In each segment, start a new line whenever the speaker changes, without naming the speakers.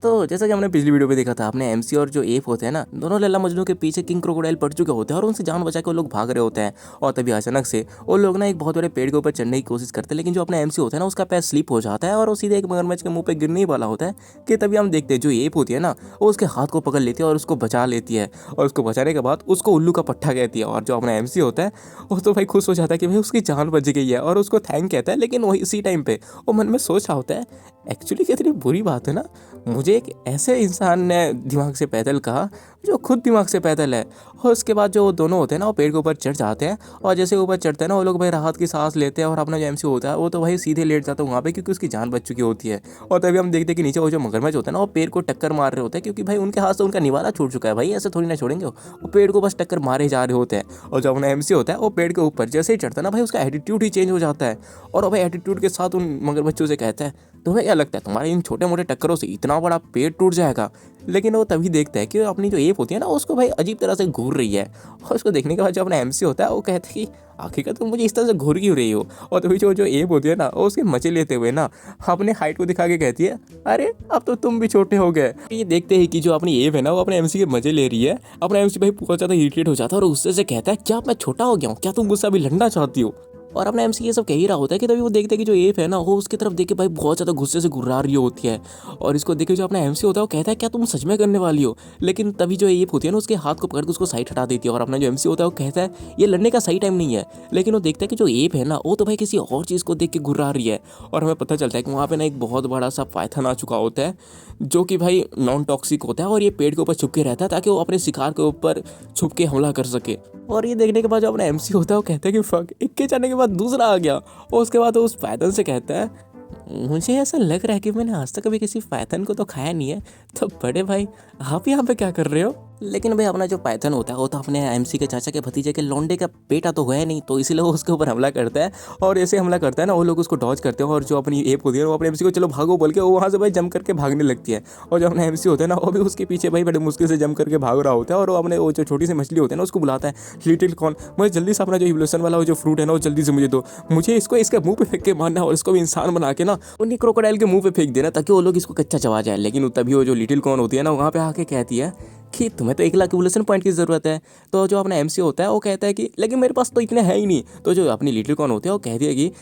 तो जैसा कि हमने पिछली वीडियो में देखा था, अपने एमसी और जो एफ होते हैं ना, दोनों लैला मजनू के पीछे किंग क्रोकोडाइल पड़ चुके होते हैं और उनसे जान बचा के वो लोग भाग रहे होते हैं। और तभी अचानक से वो लोग ना एक बहुत बड़े पेड़ के ऊपर चढ़ने की कोशिश करते हैं, लेकिन जो अपना एमसी होता है ना, उसका पैर स्लिप हो जाता है और वो सीधे एक मगरमच्छ के मुंह पे गिरने ही वाला होता है कि तभी हम देखते हैं जो एफ होती है ना, वो उसके हाथ को पकड़ लेती है और उसको बचा लेती है। और उसको बचाने के बाद उसको उल्लू का पट्टा कहती है। और जो अपना एमसी होता है वो तो भाई खुश हो जाता है कि भाई उसकी जान बच गई है और उसको थैंक कहता है। लेकिन वही इसी टाइम पे वो मन में सोच रहा होता है, एक्चुअली कितनी बुरी बात है ना, मुझे एक ऐसे इंसान ने दिमाग से पैदल कहा जो खुद दिमाग से पैदल है। और उसके बाद जो दोनों होते हैं ना, वो पेड़ के ऊपर चढ़ जाते हैं और जैसे ऊपर चढ़ते हैं ना, वो लोग भाई राहत की सांस लेते हैं और अपना जो एमसी होता है वो तो भाई सीधे लेट जाता है वहाँ पे, क्योंकि उसकी जान बच चुकी होती है। और तभी हम देखते हैं कि नीचे वो जो मगरमच्छ होता है ना, वो पेड़ को टक्कर मार रहे होते हैं, क्योंकि भाई उनके हाथ से उनका निवाला छूट चुका है। भाई ऐसे थोड़ी ना छोड़ेंगे, वो पेड़ को बस टक्कर मारे जा रहे होते हैं। और जो अपना एमसी होता है वो पेड़ के ऊपर जैसे ही चढ़ता है ना भाई, उसका एटीट्यूड ही चेंज हो जाता है। और भाई एटीट्यूड के साथ उन मगरमच्छों से कहता है, तुम्हें क्या लगता है तुम्हारे इन छोटे मोटे टक्करों से इतना बड़ा पेड़ टूट जाएगा? लेकिन वो तभी देखता है कि अपनी जो एप होती है ना, उसको भाई अजीब तरह से घूर रही है। और उसको देखने के बाद जो अपना एमसी होता है वो कहता है कि आखिरकार तुम मुझे इस तरह से घूर क्यों रही हो? और तभी जो जो एप होती है ना, वो उसके मजे लेते हुए ना अपने हाइट को दिखा के कहती है, अरे अब तो तुम भी छोटे हो गए। ये देखते ही कि जो अपनी एप है ना, वो अपने एमसी के मजे ले रही है। अपना एमसी भाई बहुत ज़्यादा इरिटेट हो जाता है और उससे से कहता है, क्या मैं छोटा हो गया हूँ? क्या तुम मुझसे अभी लड़ना चाहती हो? और अपना एमसी ये सब कह ही रहा होता है कि तभी वो देखते हैं कि जो एफ है ना, वो उसकी तरफ देख के भाई बहुत ज़्यादा गुस्से से घुर्रा रही होती है। और इसको देख के जो अपना एमसी होता है वो कहता है, क्या तुम सच में करने वाली हो? लेकिन तभी जो एफ होती है ना, उसके हाथ को पकड़ के उसको साइड हटा देती है। और अपना जो एमसी होता है वो कहता है, ये लड़ने का सही टाइम नहीं है। लेकिन वो देखता है कि जो एप है ना, वो तो भाई किसी और चीज़ को देख के घुर्रा रही है। और हमें पता चलता है कि वहाँ पे ना एक बहुत बड़ा सा पाइथन आ चुका होता है, जो कि भाई नॉन टॉक्सिक होता है और ये पेड़ के ऊपर छुप के रहता है ताकि वो अपने शिकार के ऊपर छुप के हमला कर सके। और ये देखने के बाद जो अपना एमसी होता है वो कहता है कि फक, एक के जाने के बाद दूसरा आ गया। और उसके बाद वो उस पाइथन से कहता है, मुझे ऐसा लग रहा है कि मैंने आज तक कभी किसी पाइथन को तो खाया नहीं है, तो बड़े भाई आप यहाँ पे क्या कर रहे हो? लेकिन भाई अपना जो पाइथन होता है वो तो अपने एमसी के चाचा के भतीजे के लौंडे का बेटा तो है नहीं, तो इसीलिए वो उसके ऊपर हमला करता है। और ऐसे हमला करता है ना, वो लोग उसको डॉज करते हैं और जो अपनी एप होती है वो अपने एमसी को चलो भागो बोल के वो वहाँ से भाई जम करके भागने लगती है। और जो अपना एमसी होता है ना, वो भी उसके पीछे भाई बड़े मुश्किल से जम करके भाग रहा होता है। और वो अपने वो जो छोटी सी मछली होती है ना, उसको बुलाता है, लिटिल कॉर्न, मुझे जल्दी से अपना जो इवोल्यूशन वाला वो जो फ्रूट है ना, वो जल्दी से मुझे दो, मुझे इसको इसके मुंह पे फेंक के मारना और इसको भी इंसान बना के ना उन्हीं क्रोकोडाइल के मुंह पे फेंक देना ताकि वो लोग इसको कच्चा चबा जाए। लेकिन तभी वो जो लिटिल कॉर्न होती है ना, वहाँ पे आके कहती है कि तुम्हें तो 1 लाख इवोल्यूशन पॉइंट की ज़रूरत है। तो जो अपना एमसी होता है वो कहता है कि लेकिन मेरे पास तो इतने है ही नहीं। तो जो अपनी लिटिल कॉर्न होती है वो कहती है कि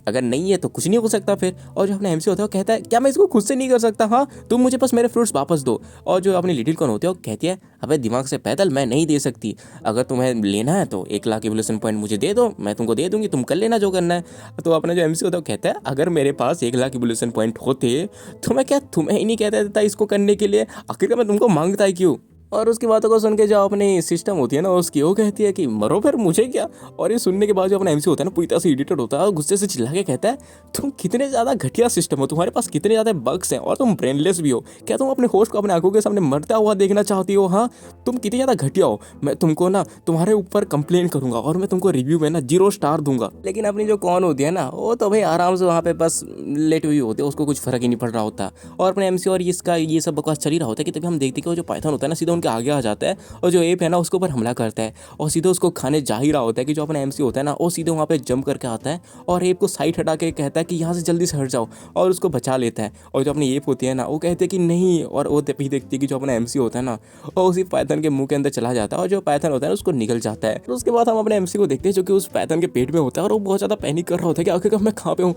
अगर नहीं है तो कुछ नहीं हो सकता फिर। और जो अपना एमसी होता है वो कहता है, क्या मैं इसको खुद से नहीं कर सकता? हाँ, तुम मुझे बस मेरे फ्रूट्स वापस दो। और जो अपनी लिटिल कॉर्न होती है वो कहती है, अबे दिमाग से पैदल, मैं नहीं दे सकती। अगर तुम्हें लेना है तो 1 लाख इवोल्यूशन पॉइंट मुझे दे दो, मैं तुमको दे दूंगी, तुम कर लेना जो करना है। तो अपना जो एमसी होता है वो कहता है, अगर मेरे पास 1 लाख इवोल्यूशन पॉइंट होते तो मैं क्या तुम्हें ही नहीं कहता देता इसको करने के लिए? आखिरकार मैं तुमको मांगता है क्यों? और उसकी बातों को सुन के जो अपनी सिस्टम होती है ना उसकी, वो कहती है कि मरो फिर, मुझे क्या। और ये सुनने के बाद जो अपना एमसी होता है ना, पूरी तरह से इरिटेट होता है और गुस्से से चिल्ला के कहता है, तुम कितने ज़्यादा घटिया सिस्टम हो, तुम्हारे पास कितने ज़्यादा बग्स हैं और तुम ब्रेनलेस भी हो। क्या तुम अपने होस्ट को अपने आंखों के सामने मरता हुआ देखना चाहती हो? हाँ, तुम कितनी ज़्यादा घटिया हो। मैं तुमको ना तुम्हारे ऊपर कंप्लेन करूंगा और मैं तुमको रिव्यू में ना 0 स्टार दूंगा। लेकिन अपनी जो कौन होती है ना, वो तो भाई आराम से वहाँ पे बस लेट हुई होती है, उसको कुछ फर्क ही नहीं पड़ रहा होता। और अपने एमसी और इसका ये सब बकवास चल ही रहा होता है कि तभी हम देखते हैं कि वो जो पाइथन होता है ना, सीधा उनके आगे आ जाता है और जो एप है ना उसके ऊपर हमला करता है और सीधे उसको खाने जा ही रहा होता है कि जो अपना एमसी होता है ना, वो सीधे वहाँ पे जंप करके आता है और एप को साइड हटा के कहता है कि यहाँ से जल्दी से हट जाओ, और उसको बचा लेता है। और जो अपनी एप होती है ना, वो कहते हैं कि नहीं, और वो तभी देखती है कि जो अपना एमसी होता है ना, वो उसी पाइथन के मुंह के अंदर चला जाता है और जो पाइथन होता है ना उसको निकल जाता है। तो उसके बाद हम अपने एमसी को देखते हैं जो कि उस पाइथन के पेट में होता है और वो बहुत ज़्यादा पैनिक कर रहा होता है कि आखिरकार मैं कहाँ पे हूँ,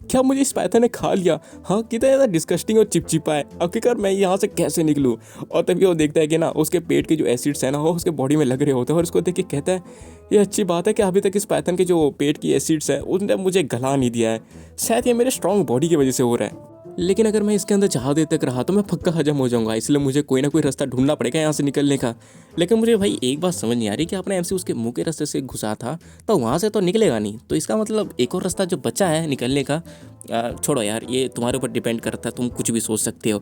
क्या मुझे इस पाइथन ने खा लिया? हाँ, कितना ज़्यादा डिस्कस्टिंग और चिपचिपा है, आखिरकार मैं यहाँ से कैसे निकलूँ? और तभी वो देखता है कि ना उसके पेट के जो एसिड्स है ना, वो उसके बॉडी में लग रहे होते हैं। और उसको देख के कहता है, ये अच्छी बात है कि अभी तक इस पाइथन के जो पेट की एसिड्स है उसने मुझे गला नहीं दिया है, शायद ये मेरे स्ट्रॉन्ग बॉडी की वजह से हो रहा है। लेकिन अगर मैं इसके अंदर ज़्यादा देर तक रहा तो मैं पक्का हजम हो जाऊंगा, इसलिए मुझे कोई ना कोई रास्ता ढूंढना पड़ेगा यहाँ से निकलने का। लेकिन मुझे भाई एक बात समझ नहीं आ रही कि अपने एमसी उसके मुंह के रास्ते से घुसा था तो वहाँ से तो निकलेगा नहीं, तो इसका मतलब एक और रास्ता जो बचा है निकलने का, छोड़ो यार, ये तुम्हारे ऊपर डिपेंड करता है, तुम कुछ भी सोच सकते हो।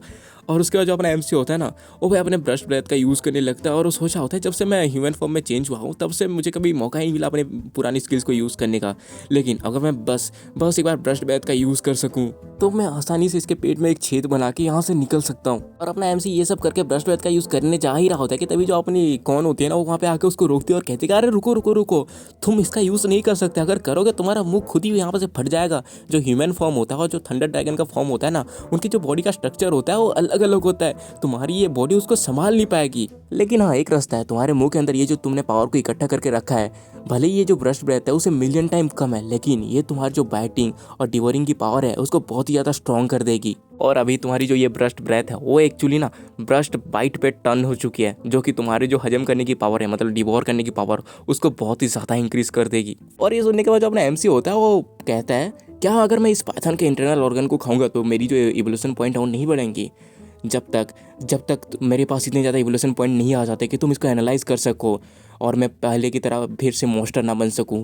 और उसके बाद जो अपना एमसी होता है ना, वो भाई अपने ब्रश ब्रेथ का यूज़ करने लगता है और वो सोचा होता है जब से मैं ह्यूमन फॉर्म में चेंज हुआ हूँ तब से मुझे कभी मौका ही नहीं मिला अपने पुरानी स्किल्स को यूज़ करने का। लेकिन अगर मैं बस एक बार ब्रश ब्रेथ का यूज़ कर सकूँ तो मैं आसानी से इसके पेट में एक छेद बना के यहाँ से निकल सकता हूँ। और अपना एमसी ये सब करके ब्रश ब्रेथ का यूज़ करने जा ही रहा होता है कि तभी जो अपनी कौन होती है ना, वो वहाँ पे आके उसको रोकती है और कहती है, अरे रुको रुको रुको, तुम इसका यूज़ नहीं कर सकते, अगर करोगे तुम्हारा मुंह खुद ही यहाँ पर से फट जाएगा। जो ह्यूमन फॉर्म होता है और जो थंडर ड्रैगन का फॉर्म होता है ना, उनकी जो बॉडी का स्ट्रक्चर होता है वो अलग अलग अलग होता है, तुम्हारी ये बॉडी उसको संभाल नहीं पाएगी। लेकिन हाँ, एक रास्ता है, तुम्हारे मुंह के अंदर ये जो तुमने पावर को इकट्ठा करके रखा है, भले ये जो ब्रस्ट ब्रेथ है उसे मिलियन टाइम कम है, लेकिन ये तुम्हारी जो बाइटिंग और डिवोरिंग की पावर है उसको बहुत ही ज़्यादा स्ट्रॉन्ग कर देगी। और अभी तुम्हारी जो ये ब्रस्ट ब्रेथ है वो एक्चुअली ना ब्रस्ट बाइट पे टर्न हो चुकी है, जो कि तुम्हारे जो हजम करने की पावर है, मतलब डिवोर करने की पावर, उसको बहुत ही ज़्यादा इंक्रीज कर देगी। और ये सुनने के बाद जो अपना एमसी होता है वो कहता है, क्या अगर मैं इस पाइथन के इंटरनल ऑर्गन को खाऊंगा तो मेरी जो इवोल्यूशन पॉइंट है वो नहीं बढ़ेंगी? जब तक मेरे पास इतने ज़्यादा इवोल्यूशन पॉइंट नहीं आ जाते कि तुम इसको एनालाइज कर सको और मैं पहले की तरह फिर से मॉन्स्टर ना बन सकूं,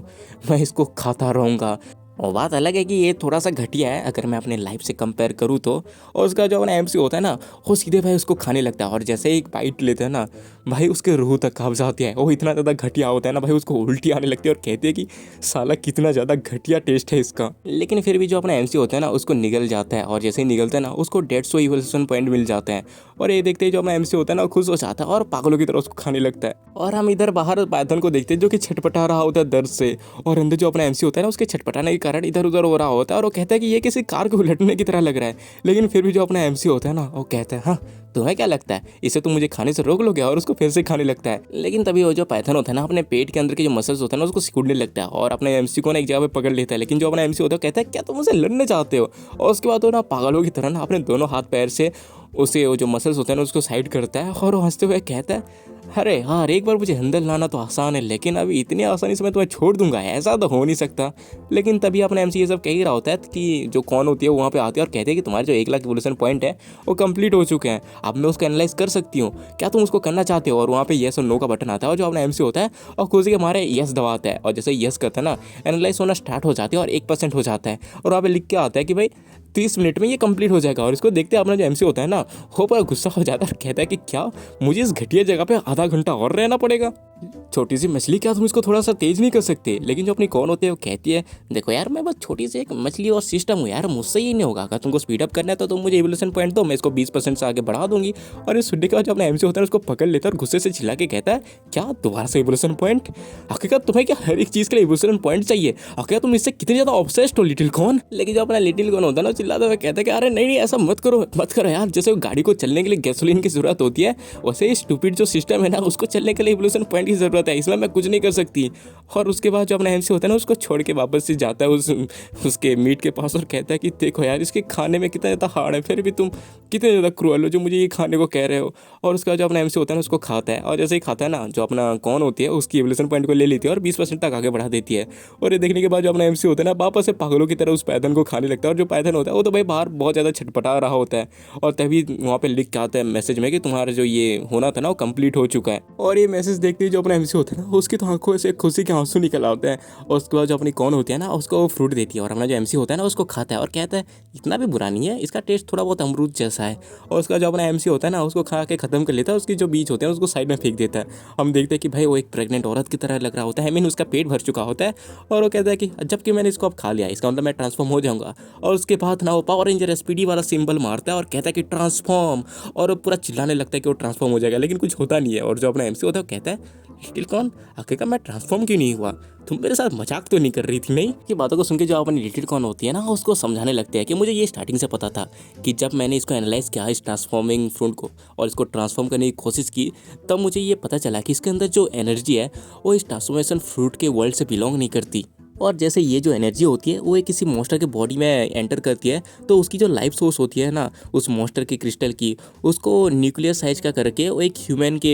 मैं इसको खाता रहूँगा। और बात अलग है कि ये थोड़ा सा घटिया है अगर मैं अपने लाइफ से कंपेयर करूँ तो। और उसका जो अपना एमसी होता है ना, वो सीधे भाई उसको खाने लगता है, और जैसे ही एक बाइट लेते हैं ना भाई, उसके रूह तक कब्ज आती है। वो इतना ज़्यादा घटिया होता है ना भाई, उसको उल्टी आने लगती है और कहते हैं कि साला कितना ज़्यादा घटिया टेस्ट है इसका। लेकिन फिर भी जो अपना एमसी होता है ना उसको निगल जाता है, और जैसे ही निगलता है ना उसको 150 इवोल्यूशन पॉइंट मिल जाते हैं। और ये देखते ही जो अपना एमसी होता है ना खुश हो जाता है और पागलों की तरह उसको खाने लगता है। और हम इधर बाहर पाइथन को देखते हैं जो कि छटपटा रहा होता है दर्द से, और अंदर जो अपना एमसी होता है ना उसके छटपटाने के कारण इधर उधर हो रहा होता है, और वो कहता है कि ये किसी कार को उलटने की तरह लग रहा है। लेकिन फिर भी जो अपना एमसी होता है ना वो कहता है, हाँ तुम्हें क्या लगता है, इसे तुम मुझे खाने से रोक लोगे? और उसको फिर से खाने लगता है। लेकिन तभी वो जो पाइथन होता है ना अपने पेट के अंदर के जो मसल्स होते हैं ना उसको सिकुड़ने लगता है और अपने एमसी को ना एक जगह पे पकड़ लेता है। लेकिन जो अपना एमसी होता है कहता है, क्या तुम मुझसे लड़ने चाहते हो? और उसके बाद वो ना पागलों की तरह ना अपने दोनों हाथ पैर से उसे वो जो मसल्स होते हैं ना उसको साइड करता है, और वो हंसते हुए कहता है, अरे यार एक बार मुझे अंदर लाना तो आसान है, लेकिन अभी इतनी आसानी से मैं तुम्हें छोड़ दूंगा, ऐसा तो हो नहीं सकता। लेकिन तभी अपना एमसी ये सब कह ही रहा होता है कि जो कौन होती है वो वहाँ पे आती है और कहते हैं कि तुम्हारे जो 1 लाख इवोल्यूशन पॉइंट है वो कंप्लीट हो चुके हैं, अब मैं उसको एनालाइज कर सकती हूँ, क्या तुम उसको करना चाहते हो? और वहाँ पे येस और नो का बटन आता है, और जो अपना एमसी होता है और खुशी के हमारे येस दबाता है, और जैसे येस करता है ना एनालाइज होना स्टार्ट हो जाती है और 1% हो जाता है, और वहाँ पे लिख के आता है कि भाई 30 मिनट में ये कंप्लीट हो जाएगा। और इसको देखते अपना जो एमसी होता है ना वो पूरा गुस्सा हो जाता है और कहता है कि क्या मुझे इस घटिया जगह पे आधा घंटा और रहना पड़ेगा? छोटी सी मछली, क्या तुम इसको थोड़ा सा तेज नहीं कर सकते? लेकिन जो अपनी कौन होती है वो कहती है, देखो यार मैं बस छोटी सी एक मछली और सिस्टम हूँ यार, मुझसे ही नहीं होगा, अगर तुमको स्पीड अप करना है तो तुम मुझे इवोल्यूशन पॉइंट दो, मैं इसको 20% से आगे बढ़ा दूंगी। और इस सुनने के बाद जो अपना एमसी होता है उसको पकड़ लेता है और गुस्से से चिल्ला के कहता है, क्या दोबारा से इवोल्यूशन पॉइंट? हकीकत तुम्हें क्या हर एक चीज़ के लिए इवोल्यूशन पॉइंट चाहिए? हकीकत तुम इससे कितनी ज़्यादा ऑब्सेस्ड हो लिटिल कॉन? लेकिन जो अपना लिटिल कॉन होता है ना चिल्लाता हुआ कहता है कि अरे नहीं ऐसा मत करो यार, जैसे गाड़ी को चलने के लिए गैसोलीन की जरूरत होती है वैसे ही स्टूपिड जो सिस्टम है ना उसको चलने के लिए इवोल्यूशन पॉइंट की जरूरत है, इसमें मैं कुछ नहीं कर सकती। और उसके बाद जो अपना एमसी होता है ना उसको छोड़ के वापस से जाता है उसके मीट के पास और कहता है कि देखो यार इसके खाने में कितना ज़्यादा हार्ड है, फिर भी तुम कितने ज़्यादा क्रूअल हो जो मुझे ये खाने को कह रहे हो। और उसका जो अपना एमसी होता है ना उसको खाता है, और जैसे ही खाता है ना जो अपना कौन होती है उसकी इवोल्यूशन पॉइंट को ले लेती है और 20% तक आगे बढ़ा देती है। और ये देखने के बाद जो अपना एमसी होता है ना वापस से पागलों की तरह उस पैथन को खाने लगता है, और जो पैथन होता है वो तो भाई बाहर बहुत ज़्यादा छटपटा रहा होता है, और तभी वहाँ पे लिख के आता है मैसेज में कि तुम्हारा जो ये होना था ना वो कंप्लीट हो चुका है। और ये मैसेज देखते ही जो अपना एमसी होता है ना उसकी तो आंखों से खुशी के आंसू निकल आते हैं। और उसके बाद जो अपनी कौन होती है ना उसको वो फ्रूट देती है, और अपना जो एमसी होता है ना उसको खाता है और कहता है इतना भी बुरा नहीं है, इसका टेस्ट थोड़ा बहुत अमरूद जैसा है। और उसका जो अपना एमसी होता है ना उसको खा के खत्म कर लेता है, उसकी जो बीज होते हैं उसको साइड में फेंक देता है। हम देखते हैं कि भाई वो एक प्रेग्नेंट औरत की तरह लग रहा होता है, मीन उसका पेट भर चुका होता है। और वो कहता है कि जबकि मैंने इसको अब खा लिया इसका मतलब मैं ट्रांसफॉर्म हो जाऊंगा। और उसके बाद ना वो पावर रेंजर एसपीडी वाला सिंबल मारता है और कहता है कि ट्रांसफॉर्म, और वो पूरा चिल्लाने लगता है कि वो ट्रांसफॉर्म हो जाएगा, लेकिन कुछ होता नहीं है। और जो अपना एमसी होता है वो कहता है लिटिल कॉन आखिरकार मैं ट्रांसफॉर्म क्यों नहीं हुआ, तुम मेरे साथ मजाक तो नहीं कर रही थी? नहीं। ये बातों को सुन के जो अपनी लिटिल कॉन होती है ना उसको समझाने लगते हैं कि मुझे ये स्टार्टिंग से पता था कि जब मैंने इसको एनालाइज किया इस ट्रांसफॉर्मिंग फ्रूट को और इसको ट्रांसफॉर्म करने की कोशिश की, तब मुझे ये पता चला कि इसके अंदर जो एनर्जी है वो इस ट्रांसफॉर्मेशन फ्रूट के वर्ल्ड से बिलोंग नहीं करती। और जैसे ये जो एनर्जी होती है वो एक किसी मॉन्स्टर के बॉडी में एंटर करती है, तो उसकी जो लाइफ सोर्स होती है ना उस मॉन्स्टर के क्रिस्टल की, उसको न्यूक्लियर साइज का करके वो एक ह्यूमन के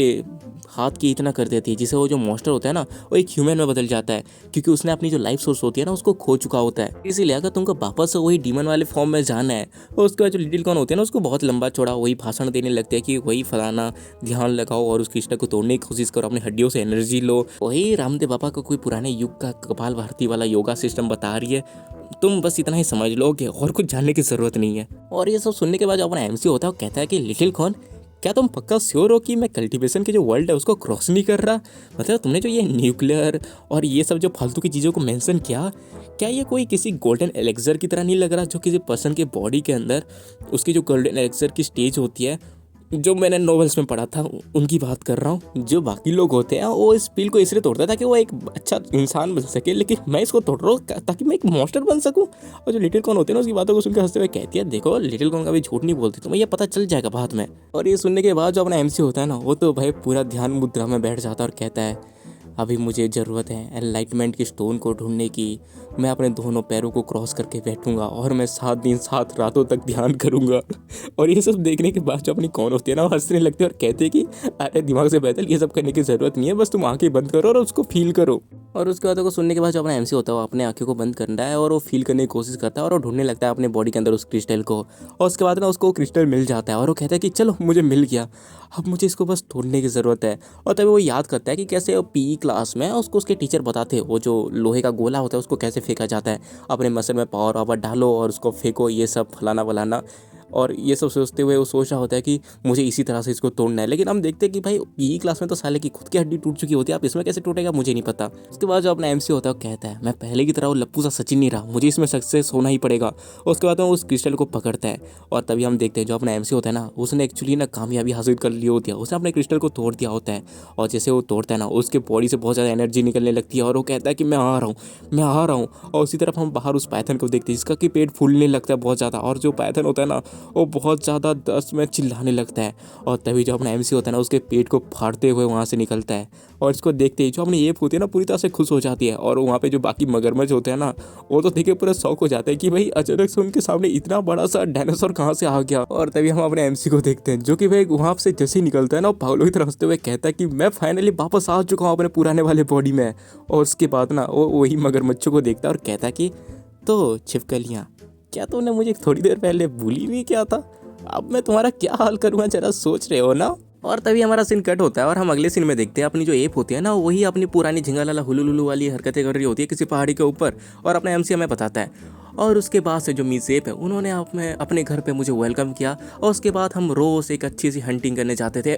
हाथ की इतना कर देती है, जिससे वो जो मॉन्स्टर होता है ना वो एक ह्यूमन में बदल जाता है, क्योंकि उसने अपनी जो लाइफ सोर्स होती है ना उसको खो चुका होता है। इसीलिए अगर तुमको वापस से वही डीमन वाले फॉर्म में जाना है, और उसके बाद जो लिटिल कॉन होते हैं ना उसको बहुत लंबा चौड़ा वही भाषण देने लगते हैं कि वही फलाना ध्यान लगाओ और उस क्रिस्टल को तोड़ने की कोशिश करो, अपनी हड्डियों से एनर्जी लो, वही रामदेव बाबा को कोई पुराने युग का कपाल भारती वाला योगा सिस्टम बता रही है, तुम बस इतना ही समझ लोगे और कुछ जानने की जरूरत नहीं है। और ये सब सुनने के बाद जो अपना एमसी होता है वो कहता है कि लिटिल कॉन क्या तुम पक्का श्योर हो कि मैं कल्टीवेशन के जो वर्ल्ड है उसको क्रॉस नहीं कर रहा? मतलब तुमने जो ये न्यूक्लियर और ये सब जो फालतू की चीज़ों को मेंशन किया, क्या ये कोई किसी गोल्डन एलेक्सर की तरह नहीं लग रहा जो किसी पर्सन के बॉडी के अंदर उसकी जो गोल्डन एलेक्सर की स्टेज होती है जो मैंने नॉवेल्स में पढ़ा था उनकी बात कर रहा हूँ। जो बाकी लोग होते हैं वो इस पील को इसलिए तोड़ते हैं ताकि वो एक अच्छा इंसान बन सके, लेकिन मैं इसको तोड़ रहा हूँ ताकि मैं एक मॉन्स्टर बन सकूँ। और जो लिटिल कॉर्न होते हैं ना, उसकी बातों को सुनकर हंसते हुए कहती है, देखो लिटिल कॉर्न कभी झूठ नहीं बोलती, तुम्हें ये पता चल जाएगा बाद में। और ये सुनने के बाद जो अपना एमसी होता है ना, वो तो भाई पूरा ध्यान मुद्रा में बैठ जाता है और कहता है, अभी मुझे ज़रूरत है एनलाइटमेंट की स्टोन को ढूंढने की। मैं अपने दोनों पैरों को क्रॉस करके बैठूंगा और मैं 7 दिन 7 रातों तक ध्यान करूंगा। और ये सब देखने के बाद जो अपनी कौन होती है ना, वो हंसने लगती है और कहते हैं कि अरे दिमाग से बेहतर ये सब करने की ज़रूरत नहीं है, बस तुम आंखें बंद करो और उसको फील करो। और उसके बातों को सुनने के बाद जो अपना एमसी होता है वो अपने आंखों को बंद करता है और वो फील करने की कोशिश करता है और वो ढूंढने लगता है अपने बॉडी के अंदर उस क्रिस्टल को। और उसके बाद ना उसको क्रिस्टल मिल जाता है और वो कहता है कि चलो मुझे मिल गया, अब मुझे इसको बस तोड़ने की ज़रूरत है। और तभी वो याद करता है कि कैसे वो पीई क्लास में उसको उसके टीचर बताते हैं वो जो लोहे का गोला होता है उसको कैसे फेंका जाता है, अपने मसल में पावर वावर डालो और उसको फेंको, ये सब फलाना वलाना। और ये सब सोचते हुए वो सोच रहा होता है कि मुझे इसी तरह से इसको तोड़ना है। लेकिन हम देखते हैं कि भाई पीई क्लास में तो साले की खुद की हड्डी टूट चुकी होती है, आप इसमें कैसे टूटेगा मुझे नहीं पता। उसके बाद जो अपना एमसी होता है वो कहता है, मैं पहले की तरह वो लप्पू सा सचिन नहीं रहा, मुझे इसमें सक्सेस होना ही पड़ेगा। और उसके बाद वो उस क्रिस्टल को पकड़ता है और तभी हम देखते हैं जो अपना एमसी होता है ना, उसने एक्चुअली ना कामयाबी हासिल कर ली होती है, उसने अपने क्रिस्टल को तोड़ दिया होता है। और जैसे वो तोड़ता है ना, उसके बॉडी से बहुत ज़्यादा एनर्जी निकलने लगती है और वो कहता है कि मैं आ रहा हूँ, मैं आ रहा हूँ। और उसी तरफ हम बाहर उस पाइथन को देखते हैं जिसका कि पेट फूलने लगता है बहुत ज़्यादा, और जो पाइथन होता है ना वो बहुत ज़्यादा दर्द में चिल्लाने लगता है। और तभी जो अपना एमसी होता है ना, उसके पेट को फाड़ते हुए वहाँ से निकलता है। और इसको देखते ही जो अपनी एप होती है ना पूरी तरह से खुश हो जाती है। और वहाँ पे जो बाकी मगरमच्छ होते हैं ना, वो तो देखे पूरा शौक हो जाता है कि भाई अचानक से उनके सामने इतना बड़ा सा डायनासोर कहाँ से आ गया। और तभी हम अपने एमसी को देखते हैं जो कि भाई वहाँ से जैसे ही निकलता है ना, पागलों की तरह हंसते हुए कहता है कि मैं फाइनली वापस आ चुका हूँ अपने पुराने वाले बॉडी में। और उसके बाद ना वो वही मगरमच्छों को देखता है और कहता है कि तो छिपकलियाँ, क्या तुमने मुझे थोड़ी देर पहले भूली नहीं क्या था? अब मैं तुम्हारा क्या हाल करूँगा जरा सोच रहे हो ना। और तभी हमारा सीन कट होता है और हम अगले सीन में देखते हैं अपनी जो एप होती है ना, वही अपनी पुरानी झिंगालाला हुलुलुलु वाली हरकतें कर रही होती है किसी पहाड़ी के ऊपर। और अपना एमसी हमें बताता है। और उसके बाद से जो मिस एप है उन्होंने अपने घर पे मुझे वेलकम किया। और उसके बाद हम रोज़ एक अच्छी सी हंटिंग करने जाते थे,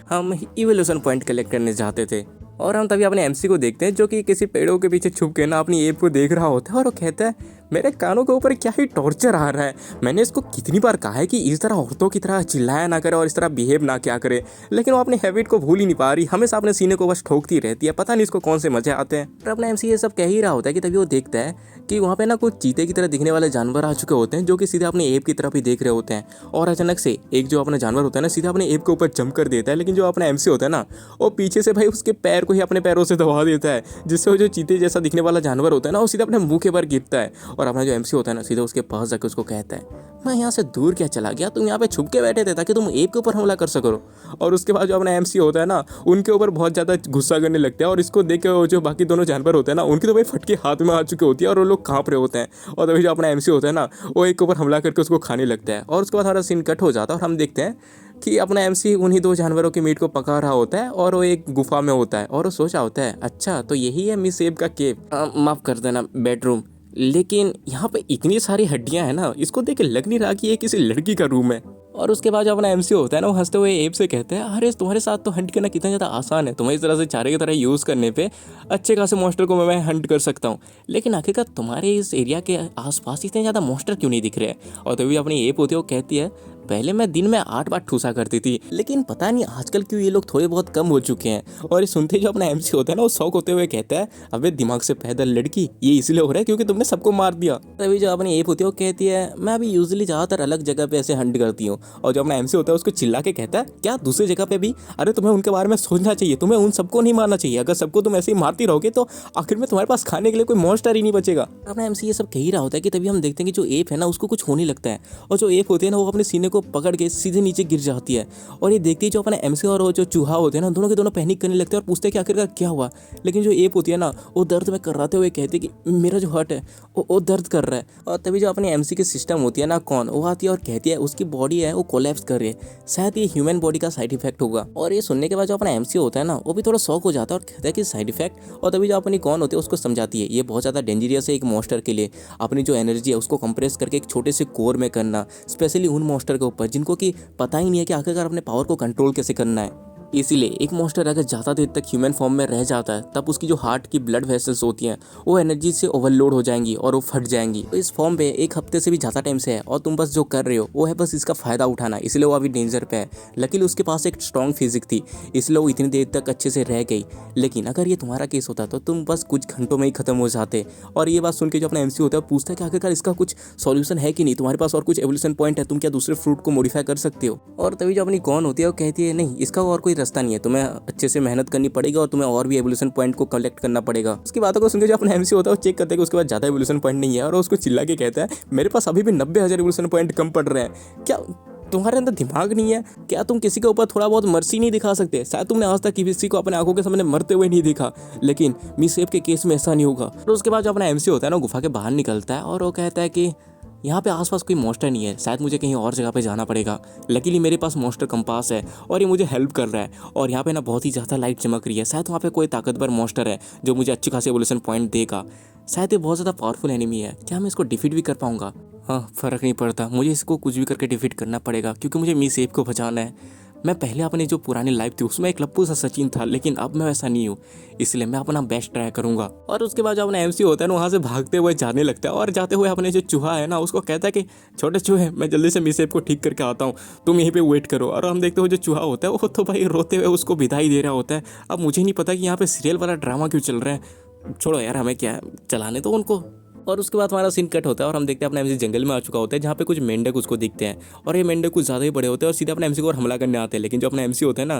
हम इवोल्यूशन पॉइंट कलेक्ट करने जाते थे। और हम तभी अपने एमसी को देखते हैं जो कि किसी पेड़ों के पीछे छुप के ना अपनी एप को देख रहा होता है। और वो कहता है, मेरे कानों के ऊपर क्या ही टॉर्चर आ रहा है। मैंने इसको कितनी बार कहा है कि इस तरह औरतों की तरह चिल्लाया ना करे और इस तरह बिहेव ना क्या करे, लेकिन वो अपने हैबिट को भूल ही नहीं पा रही, हमेशा अपने सीने को बस ठोकती रहती है। पता नहीं इसको कौन से मजे आते हैं। और अपना एमसी ये सब कह ही रहा होता है कि तभी वो देखता है कि वहाँ पे ना कुछ चीते की तरह दिखने वाले जानवर आ चुके होते हैं जो कि सीधे अपने एप की तरफ ही देख रहे होते हैं। और अचानक से एक जो अपना जानवर होता है ना, सीधा अपने एप के ऊपर जंप कर देता है। लेकिन जो अपना एमसी होता है ना, वो पीछे से भाई उसके पैर को ही अपने पैरों से दबा देता है, जिससे वो जो चीते जैसा दिखने वाला जानवर होता है ना, वो सीधा अपने मुंह के ऊपर गिरता है। और अपना जो एमसी होता है ना, सीधा उसके पास जाकर उसको कहता है, मैं यहाँ से दूर क्या चला गया, तुम यहाँ पे छुप के बैठे थे ताकि तुम एप के ऊपर हमला कर सको। और उसके बाद जो अपना एमसी होता है ना, उनके ऊपर बहुत ज़्यादा गुस्सा करने लगता है। और इसको देख के जो बाकी दोनों जानवर होते हैं ना, उनकी तो भाई फटके हाथ में आ चुके होती है और वो लोग कांप रहे होते हैं। और तभी जो अपना एमसी होता है ना, वो एक के ऊपर हमला करके उसको खाने लगता है। और उसके बाद हमारा सीन कट हो जाता है और हम देखते हैं कि अपना एमसी उन्हीं 2 जानवरों के मीट को पका रहा होता है और वो एक गुफा में होता है। और वो सोचा होता है, अच्छा तो यही है मिस एब का केव, माफ़ कर देना बेडरूम, लेकिन यहाँ पे इतनी सारी हड्डियाँ हैं ना, इसको देख के लग नहीं रहा कि ये किसी लड़की का रूम है। और उसके बाद जो अपना एमसी होता है ना, वो हंसते हुए एब से कहते हैं, अरे तुम्हारे साथ तो हंट करना कितना ज़्यादा आसान है, तुम्हें इस तरह से चारे की तरह यूज़ करने पे अच्छे खासे मॉन्स्टर को मैं हंट कर सकता हूँ। लेकिन आखिरकार तुम्हारे इस एरिया के आसपास इतने ज़्यादा मॉन्स्टर क्यों नहीं दिख रहे हैं। और तभी अपनी एप होती है, वो कहती है, पहले मैं दिन में 8 बार ठूसा करती थी, लेकिन पता नहीं आजकल क्यों ये लोग थोड़े बहुत कम हो चुके हैं। और ये सुनते जो अपना एमसी होता है ना, वो शौक होते हुए कहता है, अबे दिमाग से पैदल लड़की, ये इसलिए हो रहा है क्योंकि तुमने सबको मार दिया। तभी जो अपनी एप होती है वो कहती है, मैं अभी यूजुअली ज़्यादातर अलग जगह पे ऐसे हंट करती हूँ। और जो अपना एमसी होता है उसको चिल्ला के कहता है, क्या दूसरी जगह पे भी? अरे तुम्हें उनके बारे में सोचना चाहिए, तुम्हें उन सबको नहीं मारना चाहिए। अगर सबको तुम ऐसे ही मारती रहोगे तो आखिर में तुम्हारे पास खाने के लिए कोई मॉन्स्टर ही नहीं बचेगा। अपना एमसी ये सब कह ही रहा होता है कि तभी हम देखते हैं कि जो एप है ना, उसको कुछ होने लगता है। और जो एप होती है ना, वो अपने सीने को पकड़ के सीधे नीचे गिर जाती है। और ये देखते ही जो अपना एमसी और वो जो चूहा होते हैं ना, दोनों के दोनों पैनिक करने लगते हैं और पूछते हैं कि आखिरकार क्या हुआ। लेकिन जो एप होती है ना, वो दर्द में कराते हुए कहती है कि मेरा जो हार्ट है वो दर्द कर रहा है। और तभी जो अपने एमसी की सिस्टम होती है ना, कौन वो आती है और कहती है उसकी बॉडी है वो कोलैप्स कर रही है, शायद ये ह्यूमन बॉडी का साइड इफेक्ट होगा। और ये सुनने के बाद जो अपना एमसी होता है ना, वो भी थोड़ा शॉक हो जाता है और कहता है कि साइड इफेक्ट। और तभी जो अपनी कौन होती है उसको समझाती है, ये बहुत ज़्यादा डेंजरियस है एक मॉन्स्टर के लिए, अपनी जो एनर्जी है उसको कंप्रेस करके एक छोटे से कोर में करना, स्पेशली उन मॉन्स्टर के ऊपर जिनको कि पता ही नहीं है कि आखिरकार अपने पावर को कंट्रोल कैसे करना है। इसीलिए एक मॉन्स्टर अगर ज़्यादा देर तक ह्यूमन फॉर्म में रह जाता है तब उसकी जो हार्ट की ब्लड वेसल्स होती हैं वो एनर्जी से ओवरलोड हो जाएंगी और वो फट जाएंगी। तो इस फॉर्म पे एक हफ्ते से भी ज़्यादा टाइम से है और तुम बस जो कर रहे हो वो है बस इसका फ़ायदा उठाना, इसलिए वो अभी डेंजर पे है। लकीली उसके पास एक स्ट्रॉन्ग फिजिक थी, इसलिए वो इतनी देर तक अच्छे से रह गई। लेकिन अगर ये तुम्हारा केस होता तो तुम बस कुछ घंटों में ही खत्म हो जाते। और ये बात सुन के जो अपना एमसी होता है पूछता है कि आखिरकार इसका कुछ सॉल्यूशन है कि नहीं, तुम्हारे पास और कुछ एवोल्यूशन पॉइंट है, तुम क्या दूसरे फ्रूट को मॉडिफाई कर सकते हो। और तभी जो अपनी कौन होती है वो कहती है नहीं, इसका और कोई रास्ता नहीं है, तुम्हें अच्छे से मेहनत करनी पड़ेगी और तुम्हें और भी एवोल्यूशन पॉइंट को कलेक्ट करना पड़ेगा। उसकी बातों को सुनकर जो अपना एमसी होता है वो चेक करते हैं कि उसके पास ज़्यादा एवोल्यूशन पॉइंट नहीं है और उसको चिल्ला के कहता है मेरे पास अभी भी 90,000 एवोल्यूशन पॉइंट कम पड़ रहे हैं। क्या तुम्हारे अंदर दिमाग नहीं है? क्या तुम किसी के ऊपर थोड़ा बहुत मर्सी नहीं दिखा सकते? शायद तुमने आज तक किसी को अपने आंखों के सामने मरते हुए नहीं देखा, लेकिन मिस सेफ के केस में ऐसा नहीं होगा। तो उसके बाद जो अपना एमसी होता है ना गुफा के बाहर निकलता है और वो कहता है कि यहाँ पे आसपास कोई मॉन्स्टर नहीं है, शायद मुझे कहीं और जगह पे जाना पड़ेगा। लकीली मेरे पास मॉन्स्टर कंपास है और ये मुझे हेल्प कर रहा है और यहाँ पे ना बहुत ही ज़्यादा लाइट चमक रही है, शायद वहाँ पे कोई ताकतवर मॉन्स्टर है जो मुझे अच्छी खासी एवोल्यूशन पॉइंट देगा। शायद ये बहुत ज़्यादा पावरफुल एनिमी है, क्या मैं इसको डिफीट भी कर पाऊँगा? हाँ, फ़र्क नहीं पड़ता, मुझे इसको कुछ भी करके डिफीट करना पड़ेगा क्योंकि मुझे मिस सेफ को बचाना है। मैं पहले अपनी जो पुरानी लाइफ थी उसमें एक लप्पू सा सचिन था, लेकिन अब मैं वैसा नहीं हूँ, इसलिए मैं अपना बेस्ट ट्राई करूँगा। और उसके बाद जो अपना एमसी होता है ना वहाँ से भागते हुए जाने लगता है और जाते हुए अपने जो चूहा है ना उसको कहता है कि छोटे चूहे मैं जल्दी से मिस सेफ को ठीक करके आता हूँ, तुम यहीं पे वेट करो। और हम देखते हुए जो चूहा होता है वो तो भाई रोते हुए उसको विदाई दे रहा होता है। अब मुझे नहीं पता कि यहाँ पे सीरियल वाला ड्रामा क्यों चल रहा है, छोड़ो यार, हमें क्या चलाने तो उनको। और उसके बाद हमारा सीन कट होता है और हम देखते हैं अपना एमसी जंगल में आ चुका होता है जहाँ पे कुछ मेंढक उसको दिखते हैं और ये मेंढक कुछ ज़्यादा ही बड़े होते हैं और सीधे अपने एमसी को और हमला करने आते हैं। लेकिन जो अपना एमसी होता है ना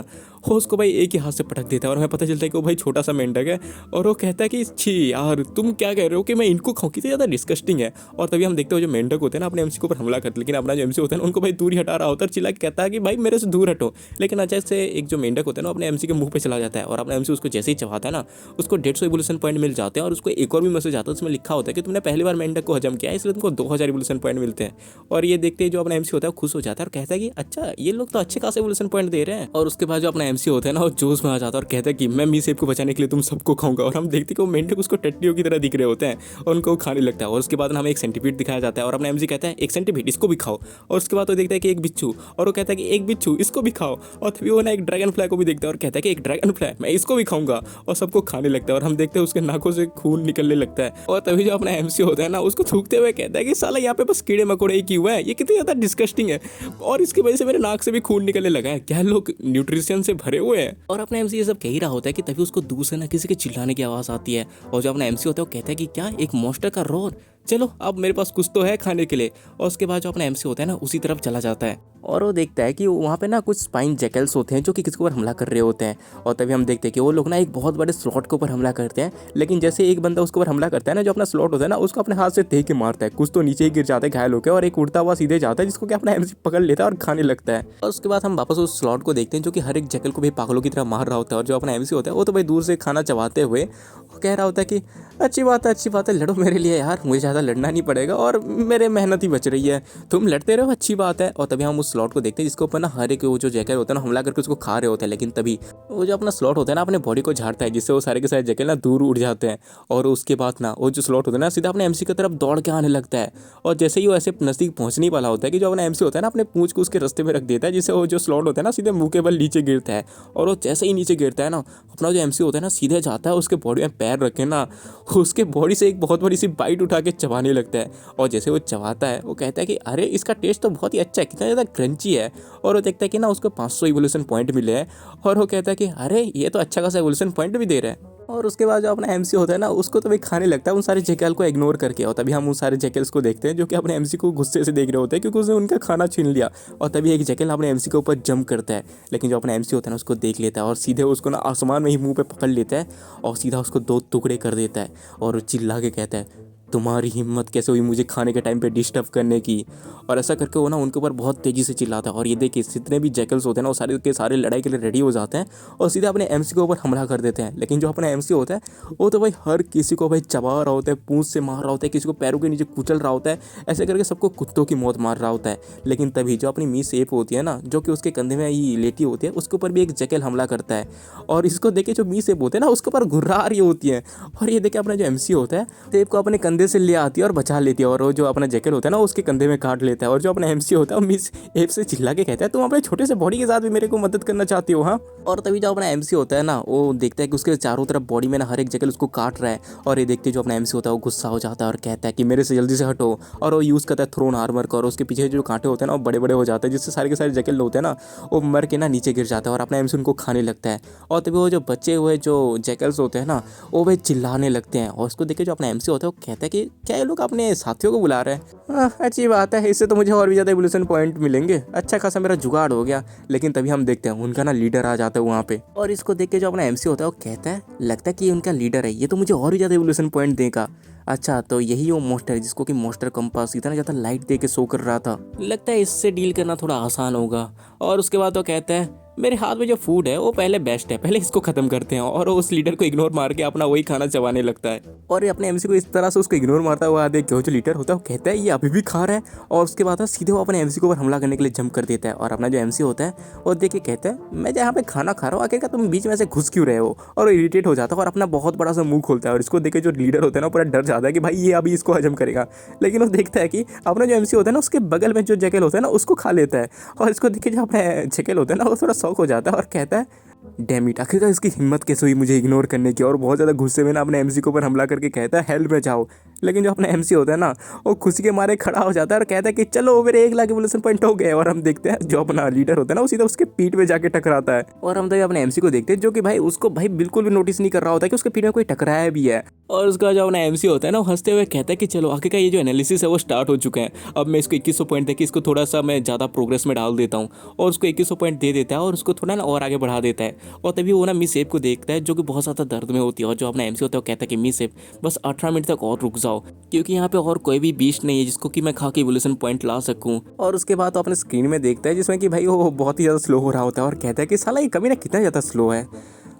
वो उसको भाई एक ही हाथ से पटक देता है और हमें पता चलता है कि वो भाई छोटा सा मेंढक है और वो कहता है कि छी यार तुम क्या कह रहे हो कि मैं इनको खाऊं, कितनी ज़्यादा डिस्कस्टिंग है। और तभी हम देखते हो जो मेंढक होते हैं ना अपने एमसी के ऊपर हमला करते, लेकिन अपना जो एमसी होता है ना उनको भाई दूर ही हटा रहा होता है, चिल्ला के कहता है कि भाई मेरे से दूर हटो। लेकिन अचानक से एक जो मेंढक होता है ना अपने एमसी के मुंह पे चला जाता है और अपना एमसी उसको जैसे ही चबाता है ना उसको 150 एवोल्यूशन पॉइंट मिल जाते हैं और उसको एक और भी मैसेज आता है, उसमें लिखा होता है कि तुमने पहली बार मेंढक को हजम किया है इसलिए तुमको 2000 एवोल्यूशन पॉइंट मिलते हैं। और ये देखते ही जो अपना एमसी होता है खुश हो जाता है और कहता है कि अच्छा ये लोग तो अच्छे खासे एवोल्यूशन पॉइंट दे रहे हैं। और उसके बाद जो अपना एमसी होता है ना वो जोश में आ जाता है और कहता है कि मैं मिस सेफ को बचाने के लिए तुम सबको खाऊंगा। और हम देखते हैं कि वो मेंढक उसको टट्टियों की तरह दिख रहे होते हैं और उनको खाने लगता है। और उसके बाद हमें एक सेंटीपीड दिखाया जाता है और अपना एमसी कहता है एक सेंटीपीड इसको भी खाओ। और उसके बाद वो देखता है कि एक बिच्छू और वो कहता है कि एक बिच्छू इसको भी खाओ। और तभी वो ना एक ड्रैगन फ्लाई को भी देखता है और कहता है कि एक ड्रैगन फ्लाई मैं इसको भी खाऊंगा और सबको खाने लगता है। और हम देखते हैं उसके नाकों से खून निकलने लगता है और तभी जो अपना एमसी होता है ना उसको थूकते हुए कहता है कि साला यहाँ पे बस कीड़े मकोड़े ही क्यों है, ये कितनी ज़्यादा डिस्कस्टिंग है और इसकी वजह से मेरे नाक से भी खून निकलने लगा है, क्या लोग न्यूट्रिशन से भरे हुए हैं। और अपना एमसी ये सब कह ही रहा होता है कि तभी उसको दूर से ना किसी के चिल्लाने की आवाज़ आती है और जो अपना एमसी होता है वो कहता है कि क्या एक मॉन्स्टर का रोर, चलो अब मेरे पास कुछ तो है खाने के लिए। और उसके बाद जो अपना एमसी होता है ना उसी तरफ चला जाता है और वो देखता है कि वहाँ पे ना कुछ स्पाइन जैकल्स होते हैं जो कि किसी के ऊपर हमला कर रहे होते हैं। और तभी हम देखते हैं कि वो लोग ना एक बहुत बड़े स्लॉट के ऊपर हमला करते हैं, लेकिन जैसे एक बंदा उसके ऊपर हमला करता है ना जो अपना स्लॉट होता है ना उसको अपने हाथ से दे के मारता है, कुछ तो नीचे ही गिर जाता है घायल होकर और एक उड़ता हुआ सीधे जाता है जिसको कि अपना एमसी पकड़ लेता है और खाने लगता है। और उसके बाद हम वापस उस स्लॉट को देखते हैं जो कि हर एक जैकल को भी पागलों की तरह मार रहा होता है। और जो अपना एमसी होता है वो तो भाई दूर से खाना चबाते हुए वो कह रहा होता है कि अच्छी बात है लड़ो मेरे लिए यार, मुझे ज़्यादा लड़ना नहीं पड़ेगा और मेरे मेहनत ही बच रही है, तुम लड़ते रहो अच्छी बात है। और तभी हम उस स्लॉट को देखते हैं जिसके ऊपर ना हर एक वो जो जैकल होता है ना हमला करके उसको खा रहे होते हैं। लेकिन तभी वो जो अपना स्लॉट होता है ना अपने बॉडी को झाड़ता है जिससे वो सारे के सारे जैकल ना दूर उड़ जाते हैं। और उसके बाद ना वो जो स्लॉट होता है ना सीधा अपने एमसी की तरफ दौड़ के आने लगता है और जैसे ही वो ऐसे नज़दीक पहुंचने वाला होता है कि जो अपना एमसी होता है ना अपने पूंछ को उसके रास्ते में रख देता है जिससे वो जो स्लॉट होता है ना सीधे मुंह के बल नीचे गिरता है। और वो जैसे ही नीचे गिरता है ना अपना जो एमसी होता है ना सीधे जाता है उसके बॉडी में पैर रखे ना उसके बॉडी से एक बहुत बड़ी सी बाइट उठा के चबाने लगता है। और जैसे वो चबाता है वो कहता है कि अरे इसका टेस्ट तो बहुत ही अच्छा है, कितना ज़्यादा क्रंची है। और वो देखता है कि ना उसको 500 इवोल्यूशन पॉइंट मिले हैं और वो कहता है कि अरे ये तो अच्छा खासा इवोल्यूशन पॉइंट भी दे रहा है। और उसके बाद जो अपना एमसी होता है ना उसको तो भाई खाने लगता है उन सारे जैकल को इग्नोर करके। और तभी हम उन सारे जैकल्स को देखते हैं जो कि अपने एमसी को गुस्से से देख रहे होते हैं क्योंकि उसने उनका खाना छीन लिया। और तभी एक जैकल अपने एमसी के ऊपर जंप करता है, लेकिन जो अपना एमसी होता है ना उसको देख लेता है और सीधे उसको ना आसमान में ही मुंह पे पकड़ लेता है और सीधा उसको 2 टुकड़े कर देता है। और चिल्ला के कहता है तुम्हारी हिम्मत कैसे हुई मुझे खाने के टाइम पे डिस्टर्ब करने की। और ऐसा करके वो ना उनके ऊपर बहुत तेज़ी से चिल्लाता है। और ये देखिए जितने भी जैकल्स होते हैं ना वो सारे के सारे लड़ाई के लिए रेडी हो जाते हैं और सीधे अपने एमसी के ऊपर हमला कर देते हैं। लेकिन जो अपना एमसी होता है वो तो भाई हर किसी को भाई चबा रहा होता है, पूंछ से मार रहा होता है, किसी को पैरों के नीचे कुचल रहा होता है, ऐसे करके सबको कुत्तों की मौत मार रहा होता है। लेकिन तभी जो अपनी मिस सेफ होती है ना जो कि उसके कंधे में ही लेटी होती है उसके ऊपर भी एक जैकल हमला करता है। और इसको देखे जो मिस सेफ होते हैं ना उसके ऊपर घुर्रा रही होती है। और ये देखे अपना जो एमसी होता है सेफ को अपने कंधे कंधे से ले आती है और बचा लेती है, और वो जो अपना जैकल होता है ना उसके कंधे में काट लेता है। और जो अपना एमसी होता है वो मिस एफ से चिल्ला के कहता है तुम अपने छोटे से बॉडी के साथ भी मेरे को मदद करना चाहती हो हाँ। और तभी जो अपना एमसी होता है ना वो देखता है कि उसके चारों तरफ बॉडी में ना हर एक जैकल उसको काट रहा है, और ये देखते जो अपना एमसी होता है वो गुस्सा हो जाता है और कहता है कि मेरे से जल्दी से हटो। और वो यूज़ करता है थ्रोन आर्मर का, और उसके पीछे जो कांटे होते हैं ना वो बड़े बड़े हो जाते हैं, जिससे सारे के सारे जैकल होते हैं ना वो मर के ना नीचे गिर जाता है, और अपना एमसी उनको खाने लगता है। और तभी वो जो बचे हुए जो जैकल्स होते हैं ना वो वे चिल्लाने लगते हैं, और उसको देख के जो अपना एमसी होता है वो कहता है कि क्या ये लोग अपने साथियों को बुला रहे हैं। अच्छी बात है, इससे तो मुझे और भी ज़्यादा एवोल्यूशन पॉइंट मिलेंगे, अच्छा खासा मेरा जुगाड़ हो गया। लेकिन तभी हम देखते हैं उनका ना लीडर आ जाता है वहाँ पे, और इसको देख के जो अपना एमसी होता है वो कहता है लगता है कि ये उनका लीडर है, ये तो मुझे और भी ज़्यादा एवोल्यूशन पॉइंट देगा। अच्छा तो यही वो मोस्टर है जिसको कि मोस्टर कंपास इतना ज़्यादा लाइट दे के शो कर रहा था, लगता है इससे डील करना थोड़ा आसान होगा। और उसके बाद वो कहता है मेरे हाथ में जो फूड है वो पहले बेस्ट है, पहले इसको खत्म करते हैं। और वो उस लीडर को इग्नोर मार के अपना वही खाना चबाने लगता है, और ये अपने एमसी को इस तरह से उसको इग्नोर मारता हुआ देख के जो लीडर होता है वो कहता है ये अभी भी खा रहा है। और उसके बाद सीधे वो अपने एमसी को ऊपर हमला करने के लिए जंप कर देता है, और अपना जो एमसी होता है वो देख के कहता है मैं जहाँ पे खाना खा रहा हूँ आखिर का तुम बीच में से घुस क्यों रहे हो। और इरिटेट हो जाता है और अपना बहुत बड़ा सा मुंह खोलता है, और इसको देख के जो लीडर होता है ना पूरा डर जाता है कि भाई ये अभी इसको हजम करेगा। लेकिन वो देखता है कि अपना जो एमसी होता है ना उसके बगल में जो जैकल होता है ना उसको खा लेता है, और इसको देख के जो अपना जैकल होता है ना वो थोड़ा शौक हो जाता है और कहता है डैम इट, आखिरकार इसकी हिम्मत कैसे हुई मुझे इग्नोर करने की। और बहुत ज़्यादा गुस्से में ना अपने एमसी के ऊपर हमला करके कहता है हेल्प में जाओ। लेकिन जो अपना एमसी होता है ना वो खुशी के मारे खड़ा हो जाता है और कहता है कि चलो मेरे 1 लाख एवोल्यूशन पॉइंट हो गए। और हम देखते हैं जो अपना लीडर होता है ना वो सीधा उसके पीठ पे जाके टकराता है, और हम तो अपने एमसी को देखते हैं जो कि भाई उसको भाई बिल्कुल भी नोटिस नहीं कर रहा होता है कि उसके पीठ में कोई टकराया भी है। और उसका जो अपना एमसी होता है ना वो हंसते हुए कहता है कि चलो आखिरकार ये जो एनालिसिस है वो स्टार्ट हो चुका है, अब मैं इसको 2100 पॉइंट देके इसको थोड़ा सा मैं ज़्यादा प्रोग्रेस में डाल देता हूँ। और उसको 2100 पॉइंट दे देता है और उसको थोड़ा ना और आगे बढ़ा देता है। और तभी वो ना मिस एप को देखता है जो कि बहुत ज़्यादा दर्द में होती है, और जो अपना एमसी होता है वो कहता है कि मिस एप बस 18 मिनट तक और रुक जाओ, क्योंकि यहाँ पे और कोई भी बीस्ट नहीं है जिसको कि मैं खा के एवोल्यूशन पॉइंट ला सकूँ। और उसके बाद तो अपने स्क्रीन में देखता है जिसमें कि भाई वो बहुत ही ज़्यादा स्लो हो रहा होता है, और कहता है कि साला ये कभी ना कितना ज़्यादा स्लो है।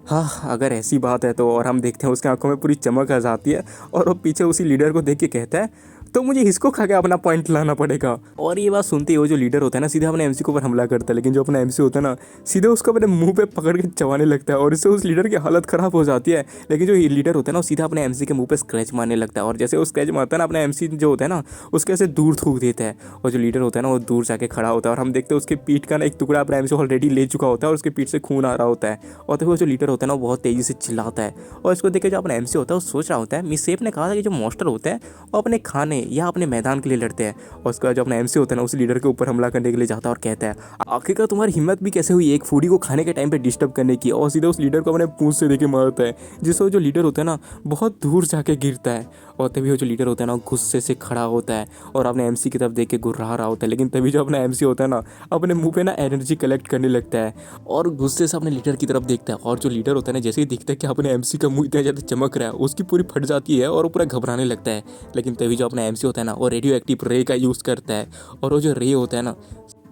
हाँ अगर ऐसी बात है तो। और हम देखते हैं उसकी आंखों में पूरी चमक आ जाती है, और वो पीछे उसी लीडर को देख के कहता है तो मुझे इसको खा के अपना पॉइंट लाना पड़ेगा। और ये बात सुनते ही वो जो लीडर होता है ना सीधे अपने एमसी के ऊपर हमला करता है, लेकिन जो अपना एमसी होता है ना सीधे उसको अपने मुंह पे पकड़ के चबाने लगता है, और इससे उस लीडर की हालत खराब हो जाती है। लेकिन जो लीडर होता है ना वो सीधा अपने एमसी के मुंह पे स्क्रैच मारने लगता है, और जैसे वो स्क्रैच मारता है ना अपना एमसी जो होता है ना उसके ऐसे दूर थूक देता है, और जो लीडर होता है ना वो दूर जाके खड़ा होता है। और हम देखते हैं उसके पीठ का ना एक टुकड़ा अपना एमसी ऑलरेडी ले चुका होता है, और उसके पीठ से खून आ रहा होता है। और तो वो जो लीडर होता है ना वो बहुत तेज़ी से चिल्लाता है, और इसको देख के जो अपना एमसी होता है वो सोच रहा होता है मिस सेफ ने कहा था कि जो मॉन्स्टर होते हैं वो अपने खाने या अपने मैदान के लिए लड़ते हैं। और उसके बाद जो अपना एमसी होता है ना उस लीडर के ऊपर हमला करने के लिए जाता है और कहता है आखिरकार तुम्हारी हिम्मत भी कैसे हुई एक फूडी को खाने के टाइम पे डिस्टर्ब करने की। और सीधे उस लीडर को अपने पूंछ से देके मारता है, जिससे जो लीडर होता है ना बहुत दूर जाके गिरता है। और तभी वो जो लीडर होता है ना गुस्से से खड़ा होता है और अपने एमसी की तरफ देख के गुर्रा रहा होता है। लेकिन तभी जो अपना एमसी होता है ना अपने मुंह पे ना एनर्जी कलेक्ट करने लगता है और गुस्से से अपने लीडर की तरफ देखता है। और जो लीडर होता है ना जैसे ही दिखता है कि अपने एमसी का मुंह इतना ज़्यादा चमक रहा है उसकी पूरी फट जाती है और वो पूरा घबराने लगता है। लेकिन तभी जो अपना एमसी होता है ना वो रेडियो एक्टिव रे का यूज़ करता है, और वो जो रे होता है ना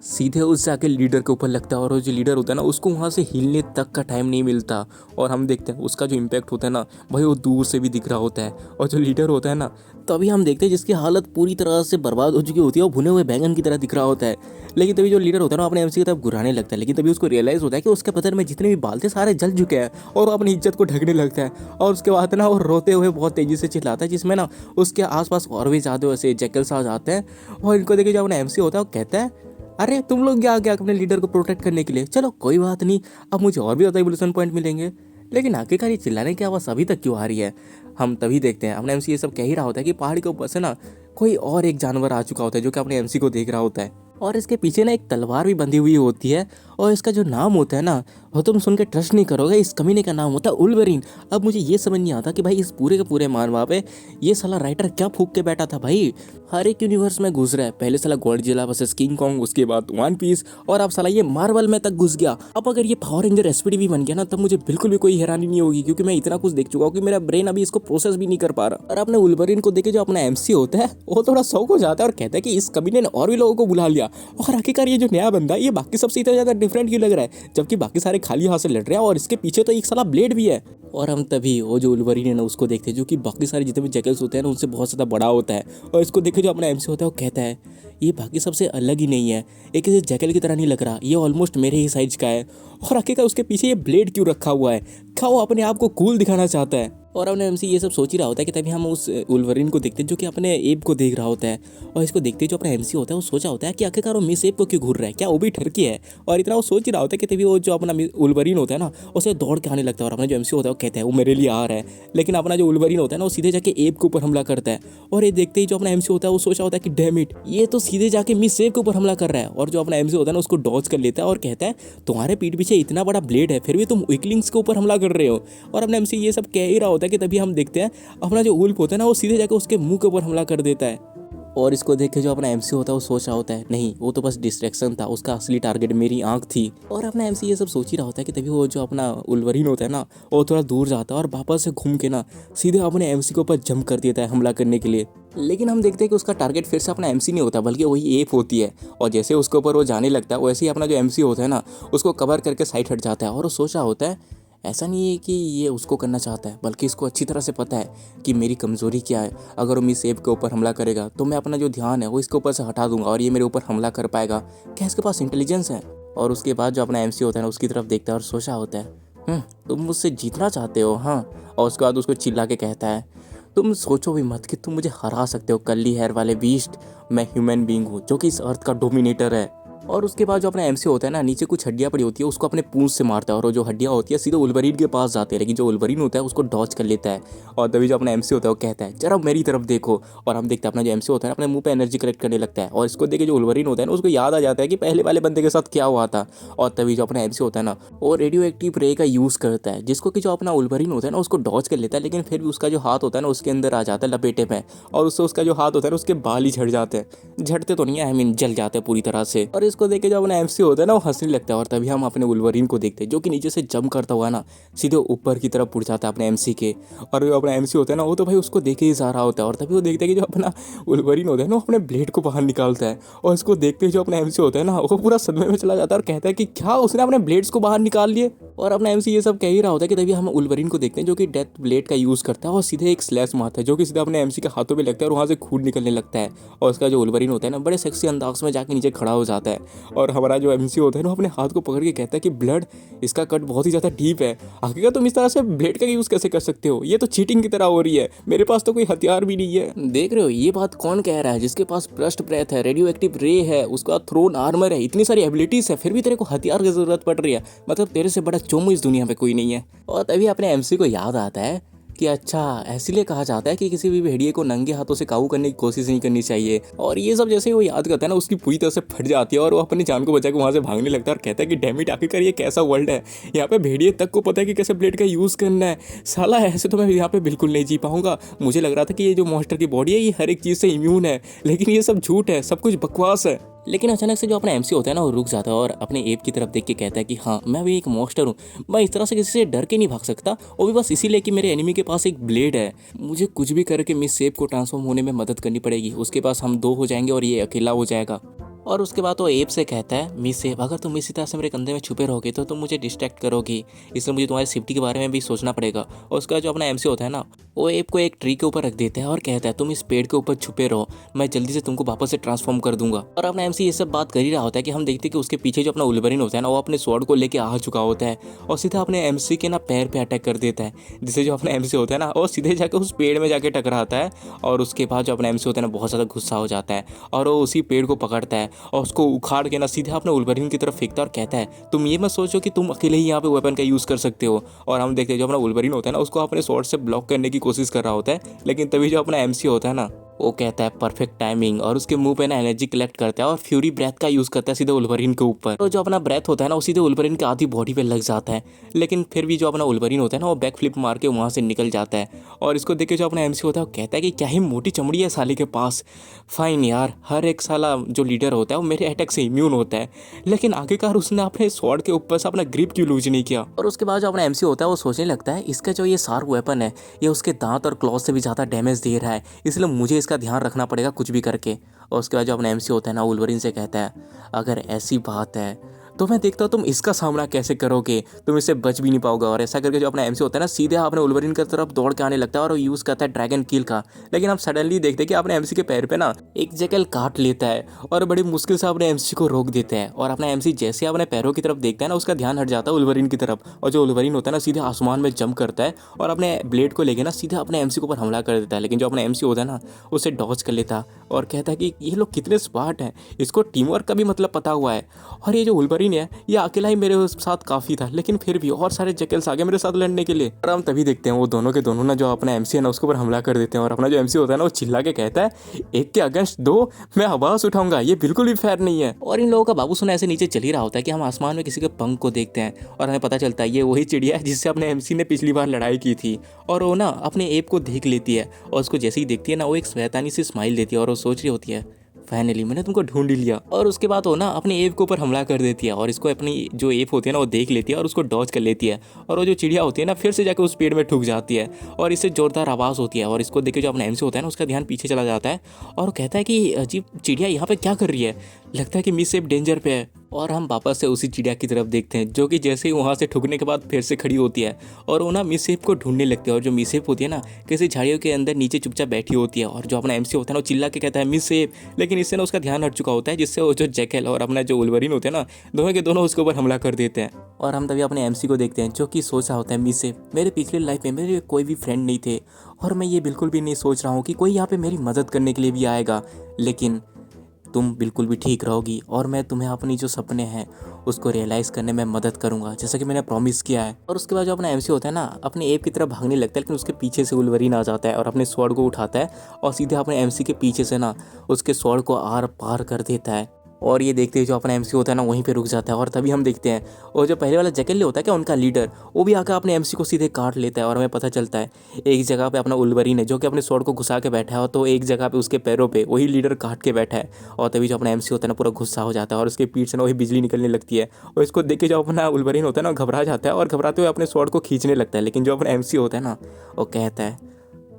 सीधे उस जाके लीडर के ऊपर लगता है। और वो जो लीडर होता है ना उसको वहाँ से हिलने तक का टाइम नहीं मिलता, और हम देखते हैं उसका जो इम्पैक्ट होता है ना भाई वो दूर से भी दिख रहा होता है। और जो लीडर होता है ना तभी हम देखते हैं जिसकी हालत पूरी तरह से बर्बाद हो चुकी होती है, वो भुने हुए बैंगन की तरह दिख रहा होता है। लेकिन तभी जो लीडर होता है ना अपने एमसी की तरफ घुराने लगता है, लेकिन तभी उसको रियलाइज़ होता है कि उसके बदन में जितने भी बाल थे सारे जल चुके हैं, और वो अपनी इज्जत को ढकने लगता है। और उसके बाद ना वो रोते हुए बहुत तेज़ी से चिल्लाता है, जिसमें ना उसके आसपास और भी ज़्यादा वैसे जैकल्स आ जाते हैं। और इनको देखे जो अपना एमसी होता है वो कहता है अरे तुम लोग क्या गया अपने लीडर को प्रोटेक्ट करने के लिए, चलो कोई बात नहीं, अब मुझे और भी ज़्यादा एवोल्यूशन पॉइंट मिलेंगे। लेकिन आखिरकार ये चिल्लाने की आवाज़ अभी तक क्यों आ रही है। हम तभी देखते हैं अपने एमसी ये सब कह ही रहा होता है कि पहाड़ के ऊपर से ना कोई और एक जानवर आ चुका होता है जो कि अपने एमसी को देख रहा होता है, और इसके पीछे ना एक तलवार भी बंधी हुई होती है। और इसका जो नाम होता है ना वो तुम सुन के ट्रस्ट नहीं करोगे, इस कमीने का नाम होता है उल्वरीन। अब मुझे ये समझ नहीं आता कि भाई इस पूरे के पूरे मानवा पे ये साला राइटर क्या फूक के बैठा था। भाई हर एक यूनिवर्स में घुस रहा है, पहले साला गॉडजिला वर्सेस किंग कॉन्ग, उसके बाद वन पीस, और अब साला ये मार्वल में तक घुस गया। अब अगर ये पावर रेंजर एसपीडी भी बन गया ना तब मुझे बिल्कुल भी कोई हैरानी नहीं होगी, क्योंकि मैं इतना कुछ देख चुका हूँ कि मेरा ब्रेन अभी इसको प्रोसेस भी नहीं कर पा रहा। और अपने उल्वरीन को देखे जो अपना एमसी होता है वो थोड़ा शौक हो जाता है और कहता है कि इस कमीने ने और भी लोगों को बुला लिया, और आखिरकार ये जो नया बंदा है ये बाकी सबसे इतना ज़्यादा डिफरेंट क्यों लग रहा है, जबकि बाकी सारे खाली हाथ से लड़ रहे हैं और इसके पीछे तो एक साला ब्लेड भी है। और हम तभी वो जो उल्वरीन है ना उसको देखते हैं जो कि बाकी सारे जितने भी जैकल्स होते हैं ना उनसे बहुत ज़्यादा बड़ा होता है। और इसको देखे जो अपना एमसी होता है वो कहता है ये बाकी सबसे अलग ही नहीं है, एक किसी जैकल की तरह नहीं लग रहा, ये ऑलमोस्ट मेरे ही साइज का है। और आखिरकार उसके पीछे ये ब्लेड क्यों रखा हुआ है, क्या वो अपने आप को कूल दिखाना चाहता है। और अपने एमसी ये सब सोच ही रहा होता है कि तभी हम उस वुल्वरिन को देखते हैं जो कि अपने एब को देख रहा होता है। और इसको देखते ही जो अपना एमसी होता है वो सोचा होता है कि आखिरकार वो मिस एब को क्यों घूर रहा है, क्या वो भी ठरकी है। और इतना वो सोच ही रहा होता है कि तभी वो जो अपना वुल्वरिन होता है ना उसे दौड़ के आने लगता है। और अपना जो एमसी होता है वो कहता है वो मेरे लिए आ रहा है। लेकिन अपना जो वुल्वरिन होता है ना वो सीधे जाके एब के ऊपर हमला करता है। और ये देखते ही जो अपना एमसी होता है वो सोचा होता है कि डैम इट, ये तो सीधे जाके मिस एब के ऊपर हमला कर रहा है। और जो अपना एमसी होता है ना उसको डॉज कर लेता है और कहता है तुम्हारे पीठ पीछे इतना बड़ा ब्लेड है फिर भी तुम वीकलिंग्स के ऊपर हमला कर रहे हो। और अपना एमसी ये सब कह ही रहा होता है कि तभी हम देखते हैं अपना जो वुल्फ होता है ना वो सीधे जाकर उसके मुंह के ऊपर हमला कर देता है। और इसको देख के जो अपना एमसी होता है वो सोच रहा होता है नहीं वो तो बस डिस्ट्रैक्शन था, उसका असली टारगेट मेरी आंख थी। और अपना एमसी ये सब सोच ही रहा होता है कि तभी वो जो अपना वुल्वरिन होता है ना वो थोड़ा दूर जाता है और वापस से घूम के ना सीधे अपने एमसी के ऊपर जंप कर देता है हमला करने के लिए। लेकिन हम देखते हैं कि उसका टारगेट फिर से अपना एमसी नहीं होता बल्कि वही एप होती है। और जैसे उसके ऊपर वो जाने लगता है वैसे ही अपना जो एमसी होता है ना उसको कवर करके साइड हट जाता है। और वो सोच रहा होता है ऐसा नहीं है कि ये उसको करना चाहता है बल्कि इसको अच्छी तरह से पता है कि मेरी कमज़ोरी क्या है। अगर वो मिस एब के ऊपर हमला करेगा तो मैं अपना जो ध्यान है वो इसके ऊपर से हटा दूंगा और ये मेरे ऊपर हमला कर पाएगा। क्या इसके पास इंटेलिजेंस है। और उसके बाद जो अपना एमसी होता है ना उसकी तरफ देखता है और सोचा होता है तुम मुझसे जीतना चाहते हो हाँ। और उसके बाद उसको चिल्ला के कहता है तुम सोचो भी मत कि तुम मुझे हरा सकते हो कर्ली हेयर वाले बीस्ट। मैं ह्यूमन बींग हूँ जो कि इस अर्थ का डोमिनेटर है। और उसके बाद जो अपना एमसी होता है ना नीचे कुछ हड्डियां पड़ी होती है उसको अपने पूंछ से मारता है और वो जो हड्डियां होती है सीधे वुल्वरिन के पास जाते हैं। लेकिन जो वुल्वरिन होता है उसको डॉज कर लेता है। और तभी जो अपना एमसी होता है वो कहता है जरा मेरी तरफ देखो। और हम देखते हैं अपना जो एमसी होता है अपने मुंह पे एनर्जी कलेक्ट करने लगता है। और इसको देख के जो वुल्वरिन होता है ना उसको याद आ जाता है कि पहले वाले बंदे के साथ क्या हुआ था। और तभी जो अपना एमसी होता है ना वो रेडियो एक्टिव रे का यूज़ करता है जिसको कि जो अपना वुल्वरिन होता है ना उसको डॉज कर लेता है। लेकिन फिर भी उसका जो हाथ होता है ना उसके अंदर आ जाता है लपेटे में। और उससे उसका जो हाथ होता है ना उसके बाल ही झड़ जाते हैं, झड़ते तो नहीं है आई मीन जल जाते हैं पूरी तरह से। और इसको देख के जो अपना एमसी होता है ना वो हंसने लगता है। और तभी हम अपने वुल्वरिन को देखते हैं जो कि नीचे से जंप करता हुआ ना सीधे ऊपर की तरफ उड़ जाता है अपने एमसी के। और जो अपना एमसी होता है ना वो तो भाई उसको देखे ही जा रहा होता है। और तभी वो देखता है कि जो अपना वुल्वरिन होता है ना वो अपने ब्लेड को बाहर निकालता है। और इसको देखते ही जो अपना एमसी होता है ना वो पूरा सदमे में चला जाता है और कहता है कि क्या उसने अपने ब्लेड्स को बाहर निकाल लिए। और अपना एमसी ये सब कह ही रहा होता है कि तभी हम वुल्वरिन को देखते हैं जो कि डेथ ब्लेड का यूज़ करता है और सीधे एक स्लैश मारता है जो कि सीधा अपने एमसी के हाथों पे लगता है और वहाँ से खून निकलने लगता है। और उसका जो वुल्वरिन होता है ना बड़े सेक्सी अंदाज में जाके नीचे खड़ा हो जाता है। और हमारा जो एमसी होता है ना अपने हाथ को पकड़ के कहता है कि ब्लड इसका कट बहुत ही ज़्यादा डीप है, आखिर तुम इस तरह से ब्लेड का यूज़ कैसे कर सकते हो, ये तो चीटिंग की तरह हो रही है, मेरे पास तो कोई हथियार भी नहीं है। देख रहे हो ये बात कौन कह रहा है जिसके पास ब्रस्ट ब्रेथ है, रेडियो एक्टिव रे है, उसका थ्रोन आर्मर है, इतनी सारी एबिलिटीज है फिर भी तेरे को हथियार की जरूरत पड़ रही है, मतलब तेरे से बड़ा चोमू इस दुनिया में कोई नहीं है। और तभी अपने एमसी को याद आता है कि अच्छा इसीलिए कहा जाता है कि किसी भी भेड़िए को नंगे हाथों से काबू करने की कोशिश नहीं करनी चाहिए। और ये सब जैसे ही वो याद करता है ना उसकी पूरी तरह से फट जाती है और वो अपनी जान को बचा के वहाँ से भागने लगता है और कहता है कि डैमिट आखिरकार ये कैसा वर्ल्ड है, यहाँ पे भेड़िए तक को पता है कि कैसे ब्लेड का यूज़ करना है, साला ऐसे तो मैं यहाँ पे बिल्कुल नहीं जी पाऊंगा। मुझे लग रहा था कि ये जो मॉन्स्टर की बॉडी है ये हर एक चीज़ से इम्यून है, लेकिन ये सब झूठ है, सब कुछ बकवास है। लेकिन अचानक से जो अपना एमसी होता है ना वो रुक जाता है और अपने एप की तरफ देख के कहता है कि हाँ मैं भी एक मॉन्स्टर हूँ, मैं इस तरह से किसी से डर के नहीं भाग सकता, वो भी बस इसीलिए कि मेरे एनिमी के पास एक ब्लेड है। मुझे कुछ भी करके मिस सेप को ट्रांसफॉर्म होने में मदद करनी पड़ेगी, उसके पास हम दो हो जाएंगे और ये अकेला हो जाएगा। और उसके बाद वो एप से कहता है मिस सेप अगर तुम इसी तरह से मेरे कंधे में छुपे रहोगे तो तुम मुझे डिस्ट्रैक्ट करोगी, इसलिए मुझे तुम्हारी सेफ्टी के बारे में भी सोचना पड़ेगा। और उसका जो अपना एमसी होता है ना वो एप को एक ट्री के ऊपर रख देता है और कहता है तुम इस पेड़ के ऊपर छुपे रहो, मैं जल्दी से तुमको वापस से ट्रांसफॉर्म कर दूंगा। और अपना एमसी ये सब बात कर ही रहा होता है कि हम देखते हैं कि उसके पीछे जो अपना वुल्वरिन होता है ना वो अपने स्वॉर्ड को लेके आ चुका होता है और सीधा अपने एमसी के ना पैर पे अटैक कर देता है, जिससे जो अपना एमसी होता है ना वो सीधे जाकर उस पेड़ में जाके टकराता है। और उसके बाद जो अपना एमसी होता है ना बहुत ज़्यादा गुस्सा हो जाता है और वो उसी पेड़ को पकड़ता है और उसको उखाड़ के ना सीधे अपने वुल्वरिन की तरफ फेंकता है और कहता है तुम ये मत सोचो कि तुम अकेले ही यहाँ पे वेपन का यूज़ कर सकते हो। और हम देखते हैं जो अपना वुल्वरिन होता है ना उसको अपने स्वॉर्ड से ब्लॉक करने की कोशिश कर रहा होता है, लेकिन तभी जो अपना एमसी होता है ना वो कहता है परफेक्ट टाइमिंग और उसके मुंह पे ना एनर्जी कलेक्ट करता है और फ्यूरी ब्रेथ का यूज़ करता है सीधे वुल्वरिन के ऊपर। तो जो अपना ब्रेथ होता है ना वो सीधे वुल्वरिन के आधी बॉडी पे लग जाता है, लेकिन फिर भी जो अपना वुल्वरिन होता है ना वो बैक फ्लिप मार के वहाँ से निकल जाता है। और इसको देख के जो अपना एमसी होता है वो कहता है कि क्या ही मोटी चमड़ी है साले के पास, फाइन यार हर एक साला जो लीडर होता है वो मेरे अटैक से इम्यून होता है, लेकिन आखिरकार उसने अपने स्वॉर्ड के ऊपर से अपना ग्रिप क्यों लूज नहीं किया। और उसके बाद जो अपना एमसी होता है वो सोचने लगता है इसका जो ये शार्प वेपन है ये उसके दांत और क्लॉथ से भी ज़्यादा डैमेज दे रहा है, इसलिए मुझे इसका ध्यान रखना पड़ेगा कुछ भी करके। और उसके बाद जो अपना एमसी होता है ना वुल्वरिन से कहता है अगर ऐसी बात है तो मैं देखता हूँ तुम इसका सामना कैसे करोगे, तुम इससे बच भी नहीं पाओगे। और ऐसा करके जो अपना एमसी होता है ना सीधे अपने वुल्वरीन की तरफ दौड़ के आने लगता है और वो यूज़ करता है ड्रैगन कील का। लेकिन आप सडनली देखते हैं कि अपने एमसी के पैर पे ना एक जैकल काट लेता है और बड़ी मुश्किल से अपने एमसी को रोक देता है। और अपना एमसी जैसे अपने पैरों की तरफ देखता है ना उसका ध्यान हट जाता है वुल्वरीन की तरफ, और जो वुल्वरीन होता है ना सीधे आसमान में जंप करता है और अपने ब्लेड को लेके ना सीधे अपने एमसी के ऊपर हमला कर देता है। लेकिन जो अपना एमसी होता है ना उसे डॉज कर लेता और कहता है कि ये लोग कितने स्मार्ट हैं, इसको टीम वर्क का भी मतलब पता हुआ है। और ये जो वुल्वरीन है ये अकेला ही मेरे साथ काफ़ी था, लेकिन फिर भी और सारे जैकल्स आ गए मेरे साथ लड़ने के लिए। और हम तभी देखते हैं वो दोनों के दोनों ना जो अपना एमसी है ना उसके ऊपर हमला कर देते हैं। और अपना जो एमसी होता है ना वो चिल्ला के कहता है एक के अगेंस्ट दो मैं आवाज़ उठाऊंगा, ये बिल्कुल भी फेयर नहीं है। और इन लोगों का बाबू सुना ऐसे नीचे चल ही रहा होता है कि हम आसमान में किसी के पंख को देखते हैं और हमें पता चलता है ये वही चिड़िया है जिससे अपने एमसी ने पिछली बार लड़ाई की थी। और वो ना अपने एप को देख लेती है और उसको जैसे ही देखती है ना वो एक शैतानी सी स्माइल देती है और वो सोच रही होती है फाइनली मैंने तुमको ढूंढ ही लिया। और उसके बाद वो ना अपने एप के ऊपर हमला कर देती है और इसको अपनी जो एप होती है ना वो देख लेती है और उसको डॉज कर लेती है। और वो जो चिड़िया होती है ना फिर से जाकर उस पेड़ में ठुक जाती है और इससे जोरदार आवाज़ होती है। और इसको देख के जो अपना एमसी होता है ना उसका ध्यान पीछे चला जाता है और कहता है कि अजीब चिड़िया यहाँ पे क्या कर रही है, लगता है कि मिस एप डेंजर पे है। और हम वापस से उसी चिड़िया की तरफ देखते हैं जो कि जैसे ही वहाँ से ठुकने के बाद फिर से खड़ी होती है और वो ना मिस सेप को ढूंढने लगती है। और जो मिस सेप होती है ना किसी झाड़ियों के अंदर नीचे चुपचाप बैठी होती है और जो अपना एमसी होता है ना वो चिल्ला के कहता है मिस सेप, लेकिन इससे ना उसका ध्यान हट चुका होता है जिससे वो जो जैकल और अपना जो वुल्वरीन होते हैं ना दोनों के दोनों उसके ऊपर हमला कर देते हैं। और हम तभी अपने एमसी को देखते हैं जो कि सोच रहा होता है मिस सेप मेरे पिछले लाइफ में मेरे कोई भी फ्रेंड नहीं थे और मैं ये बिल्कुल भी नहीं सोच रहा हूँ कि कोई यहाँ पे मेरी मदद करने के लिए भी आएगा, लेकिन तुम बिल्कुल भी ठीक रहोगी और मैं तुम्हें अपनी जो सपने हैं उसको रियलाइज़ करने में मदद करूंगा जैसा कि मैंने प्रॉमिस किया है। और उसके बाद जो अपना एमसी होता है ना अपने एप की तरफ भागने लगता है, लेकिन उसके पीछे से वुल्वरीन आ जाता है और अपने स्वॉर्ड को उठाता है और सीधे अपने एमसी के पीछे से ना उसके स्वॉर्ड को आर पार कर देता है। और ये देखते ही जो अपना एमसी होता है ना वहीं पे रुक जाता है। और तभी हम देखते हैं और जो पहले वाला जैकल होता है क्या उनका लीडर वो भी आकर अपने एमसी को सीधे काट लेता है। और हमें पता चलता है एक जगह पे अपना वुल्वरीन है जो कि अपने स्वॉर्ड को घुसा के बैठा है और तो एक जगह पे उसके पैरों पे वही लीडर काट के बैठा है। और तभी जो अपना एमसी होता है ना पूरा गुस्सा हो जाता है और उसके पीठ से ना वही बिजली निकलने लगती है और इसको देख के जो अपना वुल्वरीन होता है ना घबरा जाता है और घबराते हुए अपने स्वॉर्ड को खींचने लगता है। लेकिन जो अपना एमसी होता है ना वो कहता है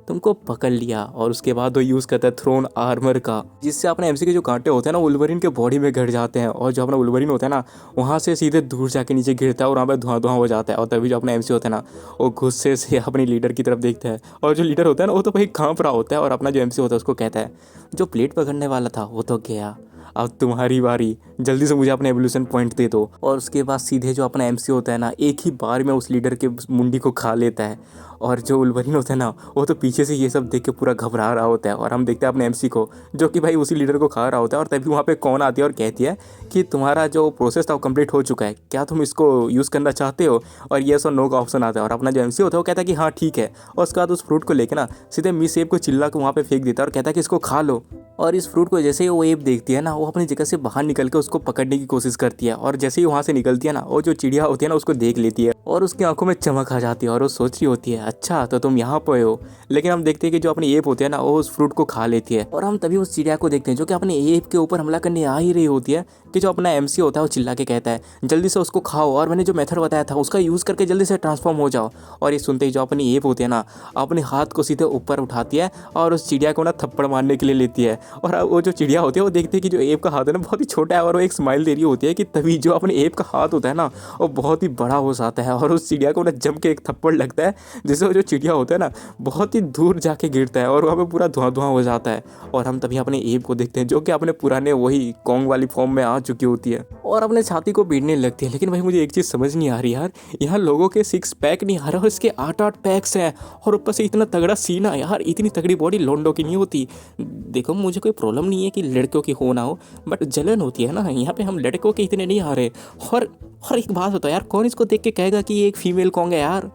तुमको पकड़ लिया। और उसके बाद वो यूज़ करता है थ्रोन आर्मर का जिससे अपने एमसी के जो कांटे होते हैं ना वुल्वरीन के बॉडी में गड़ जाते हैं और जो अपना वुल्वरीन होता है ना वहाँ से सीधे दूर जाके नीचे गिरता है और वहाँ पे धुआं धुआं हो जाता है। और तभी जो अपना एमसी होता है ना वो गुस्से से अपनी लीडर की तरफ देखता है और जो लीडर होता है ना वो तो भाई कांप रहा होता है और अपना जो एमसी होता है उसको कहता है जो प्लेट पकड़ने वाला था वो तो गया, अब तुम्हारी बारी, जल्दी से मुझे अपने एवोल्यूशन पॉइंट दे दो। और उसके बाद सीधे जो अपना एमसी होता है ना एक ही बार में उस लीडर के मुंडी को खा लेता है। और जो वुल्वरीन होता है ना वो तो पीछे से ये सब देख के पूरा घबरा रहा होता है और हम देखते हैं अपने एमसी को जो कि भाई उसी लीडर को खा रहा होता है। और तभी वहाँ पे कौन आती है और कहती है कि तुम्हारा जो प्रोसेस था वो कंप्लीट हो चुका है, क्या तुम इसको यूज़ करना चाहते हो। और येस और नो का ऑप्शन आता है और अपना जो एमसी होता है वो कहता है कि हाँ ठीक है। और उसके बाद उस फ्रूट को लेकर ना सीधे मिस एप को चिल्ला के वहाँ पे फेंक देता है और कहता है कि इसको खा लो। और इस फ्रूट को जैसे ही वो एप देखती है ना वो अपनी जगह से बाहर निकल के उसको पकड़ने की कोशिश करती है और जैसे ही वहाँ से निकलती है ना वो जो चिड़िया होती है ना उसको देख लेती है और उसकी आंखों में चमक आ जाती है और वो सोच रही होती है अच्छा तो तुम यहाँ पे हो। लेकिन हम देखते हैं कि जो अपनी एप होती है ना वो उस फ्रूट को खा लेती है। और हम तभी उस चिड़िया को देखते हैं जो कि अपने एप के ऊपर हमला करने आ ही रही होती है कि जो अपना एमसी होता है वो चिल्ला के कहता है जल्दी से उसको खाओ और मैंने जो मेथड बताया था उसका यूज़ करके जल्दी से ट्रांसफॉर्म हो जाओ। और ये सुनते ही जो अपनी एप होती है ना अपने हाथ को सीधे ऊपर उठाती है और उस चिड़िया को ना थप्पड़ मारने के लिए लेती है। और वो जो चिड़िया होती है वो देखती है कि जो एप का हाथ है ना बहुत ही छोटा है और वो एक स्माइल दे रही होती है कि तभी जो अपने एप का हाथ होता है ना वो बहुत ही बड़ा हो जाता है और उस चिड़िया को ना जम के एक थप्पड़ लगता है जिससे वो जो चिड़िया होता है ना बहुत ही दूर जाके गिरता है और वहाँ पे पूरा धुआं धुआं हो जाता है। और हम तभी अपने एप को देखते हैं जो कि अपने पुराने वही कॉन्ग वाली फॉर्म में आ चुकी होती है और अपने छाती को पीटने लगती है। लेकिन भाई मुझे एक चीज़ समझ नहीं आ रही यार, यहाँ लोगों के 6 पैक नहीं आ रहा और इसके 8 पैक्स हैं और ऊपर से इतना तगड़ा सीना यार, इतनी तगड़ी बॉडी लोंडो की नहीं होती। देखो मुझे कोई प्रॉब्लम नहीं है कि लड़कों की हो ना हो, बट जलन होती है ना, यहाँ पे हम लड़कों के इतने नहीं आ रहे। और एक बात बताओ यार, कौन इसको देख के कहेगा कि ये एक फीमेल कॉन्ग है यार।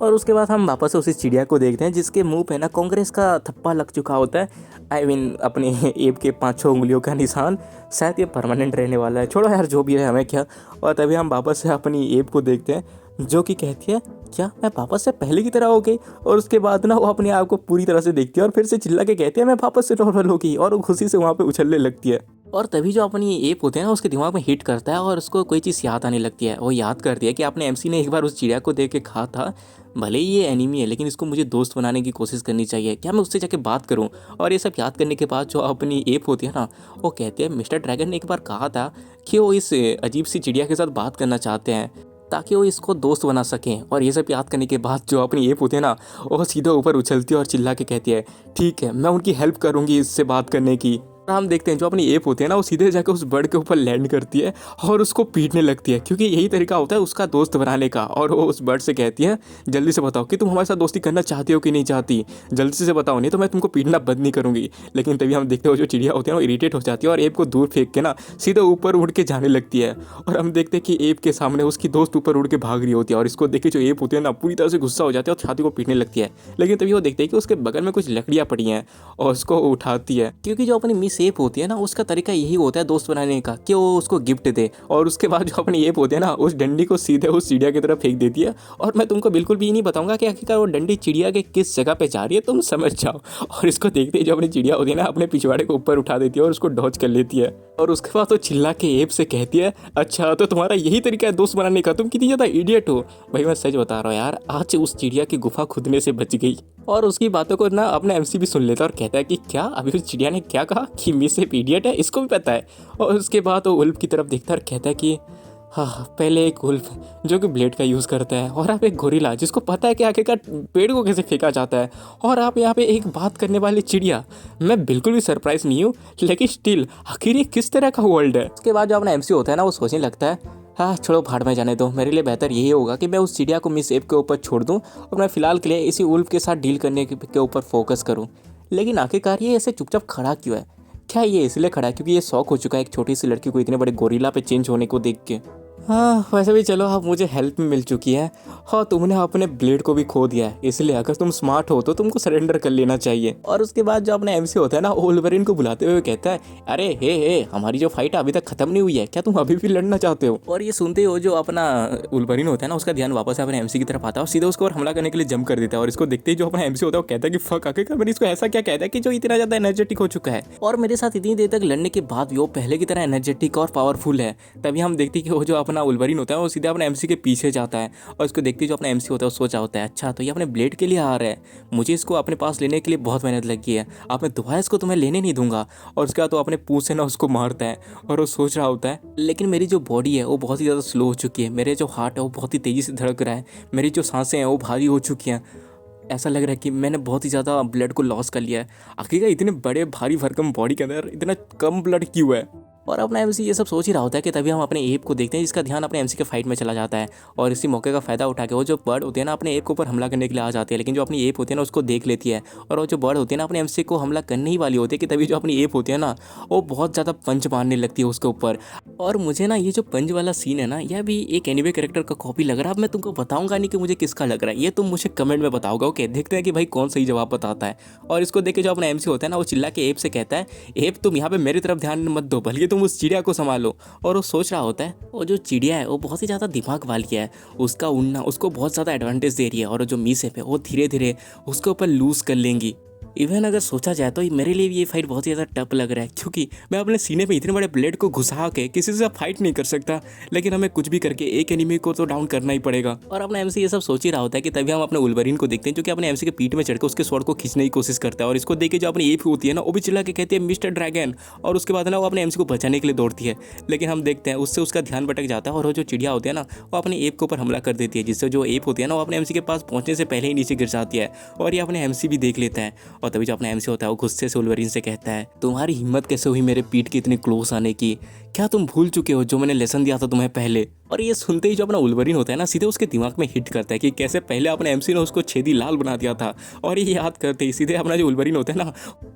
और उसके बाद हम वापस उसी चिड़िया को देखते हैं जिसके मुंह पे ना कांग्रेस का थप्पा लग चुका होता है। आई मीन अपने एप के 5-6 उंगलियों का निशान, शायद ये परमानेंट रहने वाला है। छोड़ो यार जो भी है हमें क्या। और तभी हम वापस से अपनी एप को देखते हैं जो कि कहती है क्या मैं वापस से पहले की तरह हो गई। और उसके बाद ना वो अपने आप को पूरी तरह से देखती है और फिर से चिल्ला के कहती है मैं वापस से नॉर्मल हो गई और वो खुशी से वहाँ पे उछलने लगती है। और तभी जो अपनी एप होते हैं ना उसके दिमाग में हिट करता है और उसको कोई चीज़ याद आने लगती है। वो याद करती है कि आपने एमसी ने एक बार उस चिड़िया को देख के कहा था, भले ही ये एनिमी है लेकिन इसको मुझे दोस्त बनाने की कोशिश करनी चाहिए, क्या मैं उससे जाके बात करूं। और ये सब याद करने के बाद जो अपनी एप होती है ना, वो कहते हैं मिस्टर ड्रैगन ने एक बार कहा था कि वो इस अजीब सी चिड़िया के साथ बात करना चाहते हैं ताकि वो इसको दोस्त बना सकें। और ये सब याद करने के बाद जो अपनी एप होती है ना, वो सीधा ऊपर उछलती है और चिल्ला के कहती है, ठीक है मैं उनकी हेल्प करूंगी इससे बात करने की। और हम देखते हैं जो अपनी एप होती है ना, वो सीधे जाकर उस बर्ड के ऊपर लैंड करती है और उसको पीटने लगती है, क्योंकि यही तरीका होता है उसका दोस्त बनाने का। और वो उस बर्ड से कहती है, जल्दी से बताओ कि तुम हमारे साथ दोस्ती करना चाहती हो कि नहीं चाहती, जल्दी से बताओ नहीं तो मैं तुमको पीटना बंद नहीं करूंगी। लेकिन तभी हम देखते हो जो चिड़िया होती है ना, वो इरिटेट हो जाती है और एप को दूर फेंक के ना सीधे ऊपर उड़ के जाने लगती है। और हम देखते हैं कि एप के सामने उसकी दोस्त ऊपर उड़ के भाग रही होती है और इसको देख के जो एप होती है ना पूरी तरह से गुस्सा हो जाती है और छाती को पीटने लगती है। लेकिन तभी वो देखते हैं कि उसके बगल में कुछ लकड़ियाँ पड़ी हैं और उसको उठाती है, क्योंकि जो अपनी मिस एप होती है ना उसका तरीका यही होता है दोस्त बनाने का कि वो उसको गिफ्ट दे। और उसके बाद जो अपनी एप होती है ना, उस डंडी को सीधे उस चिड़िया की तरफ फेंक देती है। और मैं तुमको बिल्कुल भी नहीं बताऊंगा कि आखिरकार वो डंडी चिड़िया के किस जगह पे जा रही है, तुम समझ जाओ। और इसको देखते ही जो अपनी चिड़िया होती है ना, अपने पिछवाड़े को ऊपर उठा देती है और उसको डॉज कर लेती है। और उसके बाद वो चिल्ला के एप से कहती है, अच्छा तो तुम्हारा यही तरीका है दोस्त बनाने का, तुम कितनी ज़्यादा इडियट हो। भाई मैं सच बता रहा हूँ यार, आज उस चिड़िया की गुफा खुदने से बच गई। और उसकी बातों को ना अपना एमसी भी सुन लेता है और कहता है कि क्या अभी उस चिड़िया ने क्या कहा कि मिस एक इडियट है, इसको भी पता है। और उसके बाद वो उल्फ की तरफ देखता है और कहता है कि हाँ, पहले एक उल्फ जो कि ब्लेड का यूज़ करता है और आप एक गोरिल्ला जिसको पता है कि आखिरकार पेड़ को कैसे फेंका जाता है, और आप यहाँ पे एक बात करने वाली चिड़िया। मैं बिल्कुल भी सरप्राइज नहीं हूँ, लेकिन स्टिल आखिर ये किस तरह का वर्ल्ड है। उसके बाद जो अपना एमसी होता है ना, वो सोचने लगता है, हाँ छोड़ो भाड़ में जाने दो, मेरे लिए बेहतर यही होगा कि मैं उस चिड़िया को मिस एप के ऊपर छोड़ दूँ और मैं फ़िलहाल के लिए इसी उल्फ के साथ डील करने के ऊपर फोकस करूँ। लेकिन आखिरकार ये ऐसे चुपचाप खड़ा क्यों है? क्या ये इसलिए खड़ा है क्योंकि ये शौक हो चुका है एक छोटी सी लड़की को इतने बड़े गोरिल्ला पे चेंज होने को देख के? हाँ वैसे भी चलो, अब मुझे हेल्प मिल चुकी है। हाँ, तुमने अपने ब्लेड को भी खो दिया है, इसलिए अगर तुम स्मार्ट हो तो तुमको सरेंडर कर लेना चाहिए। और उसके बाद जो अपना एमसी होता है ना, वोल्वरिन को बुलाते हुए कहता है, अरे हे हमारी जो फाइट अभी तक खत्म नहीं हुई है, क्या तुम अभी भी लड़ना चाहते हो? और ये सुनते हो जो अपना वोल्वरिन होता है ना, उसका ध्यान वापस अपने एमसी की तरफ आता है और सीधे उसको और हमला करने के लिए जंप कर देता है। और इसको देखते ही जो अपना एमसी होता है वो कहता है कि फक, आखिरकार मैंने इसको ऐसा क्या कहता है कि जो इतना ज्यादा एनर्जेटिक हो चुका है और मेरे साथ इतनी देर तक लड़ने के बाद भी वो पहले की तरह एनर्जेटिक और पावरफुल है। तभी हम देखते हैं कि वो जो अपना वोल्वरिन होता है वो सीधे अपने एमसी के पीछे जाता है और इसको देखते ही जो अपना एमसी होता है वो सोचा होता है, अच्छा तो ये अपने ब्लेड के लिए आ रहा है, मुझे इसको अपने पास लेने के लिए बहुत मेहनत लगी है, अब मैं दोबारा इसको तुम्हें लेने नहीं दूंगा। और उसके बाद तो अपने पूंछ से ना उसको मारता है और वो सोच रहा होता है, लेकिन मेरी जो बॉडी है वो बहुत ही ज़्यादा स्लो हो चुकी है, मेरे जो हार्ट है वो बहुत ही तेज़ी से धड़क रहा है, मेरी जो सांसें हैं वो भारी हो चुकी हैं, ऐसा लग रहा है कि मैंने बहुत ही ज़्यादा ब्लड को लॉस कर लिया है। आखिरकार इतने बड़े भारी भरकम बॉडी के अंदर इतना कम ब्लड क्यों है? और अपना एमसी ये सब सोच ही रहा होता है कि तभी हम अपने एप को देखते हैं जिसका ध्यान अपने एमसी के फाइट में चला जाता है। और इसी मौके का फ़ायदा उठा के वो जो बर्ड होती है ना, अपने एप के ऊपर हमला करने के लिए आ जाती है, लेकिन जो अपनी एप होती है ना उसको देख लेती है। और वो जो बर्ड होती है ना, अपने एमसी को हमला करने ही वाली होती है कि तभी जो अपनी एप होती है ना, वो बहुत ज़्यादा पंच मारने लगती है उसके ऊपर। और मुझे ना ये जो पंच वाला सीन है ना, यह भी एक एनिमे कैरेक्टर का कॉपी लग रहा है। अब मैं तुमको बताऊंगा नहीं कि मुझे किसका लग रहा है, ये तुम मुझे कमेंट में बताओगे। ओके, देखते हैं कि भाई कौन सही जवाब बताता है। और इसको देख के जो अपना एमसी होता है ना, वो चिल्ला के एप से कहता है, एप तुम यहाँ पे मेरी तरफ ध्यान मत दो, बल्कि तुम उस चिड़िया को संभालो। और वो सोच रहा होता है, वो जो चिड़िया है वो बहुत ही ज़्यादा दिमाग वाली है, उसका उड़ना उसको बहुत ज़्यादा एडवांटेज दे रही है। और जो मिस है वो धीरे धीरे उसके ऊपर लूज कर लेंगी। इवन अगर सोचा जाए तो मेरे लिए भी ये फाइट बहुत ही ज़्यादा टफ लग रहा है, क्योंकि मैं अपने सीने पे इतने बड़े ब्लेड को घुसा के किसी से फाइट नहीं कर सकता, लेकिन हमें कुछ भी करके एक एनिमी को तो डाउन करना ही पड़ेगा। और अपना एमसी ये सब सोच ही रहा होता है कि तभी हम अपने वोल्वरिन को देखते हैं जो कि अपने एमसी के पीठ में चढ़कर उसके स्वॉर्ड को खींचने की कोशिश करता है। और इसको देख के जो अपनी एप होती है ना, वो भी चिल्ला के कहती है, मिस्टर ड्रैगन। और उसके बाद ना वो अपने एमसी को बचाने के लिए दौड़ती है, लेकिन हम देखते हैं उससे उसका ध्यान भटक जाता है और वो जो चिड़िया होती है ना, वो अपने एप के ऊपर हमला कर देती है, जिससे जो एप होती है ना, वो अपने एमसी के पास पहुंचने से पहले ही नीचे गिर जाती है। और ये अपने एमसी भी देख लेता है। और तभी जो अपना एमसी होता है वो गुस्से से वोल्वरिन से कहता है, तुम्हारी हिम्मत कैसे हुई मेरे पीठ के इतने क्लोज आने की? क्या तुम भूल चुके हो जो मैंने लेसन दिया था तुम्हें पहले? और ये सुनते ही जो अपना वोल्वरिन होता है ना, सीधे उसके दिमाग में हिट करता है कि कैसे पहले अपने एमसी ने उसको छेदी लाल बना दिया था। और ये याद करते ही सीधे अपना जो वोल्वरिन होता है ना,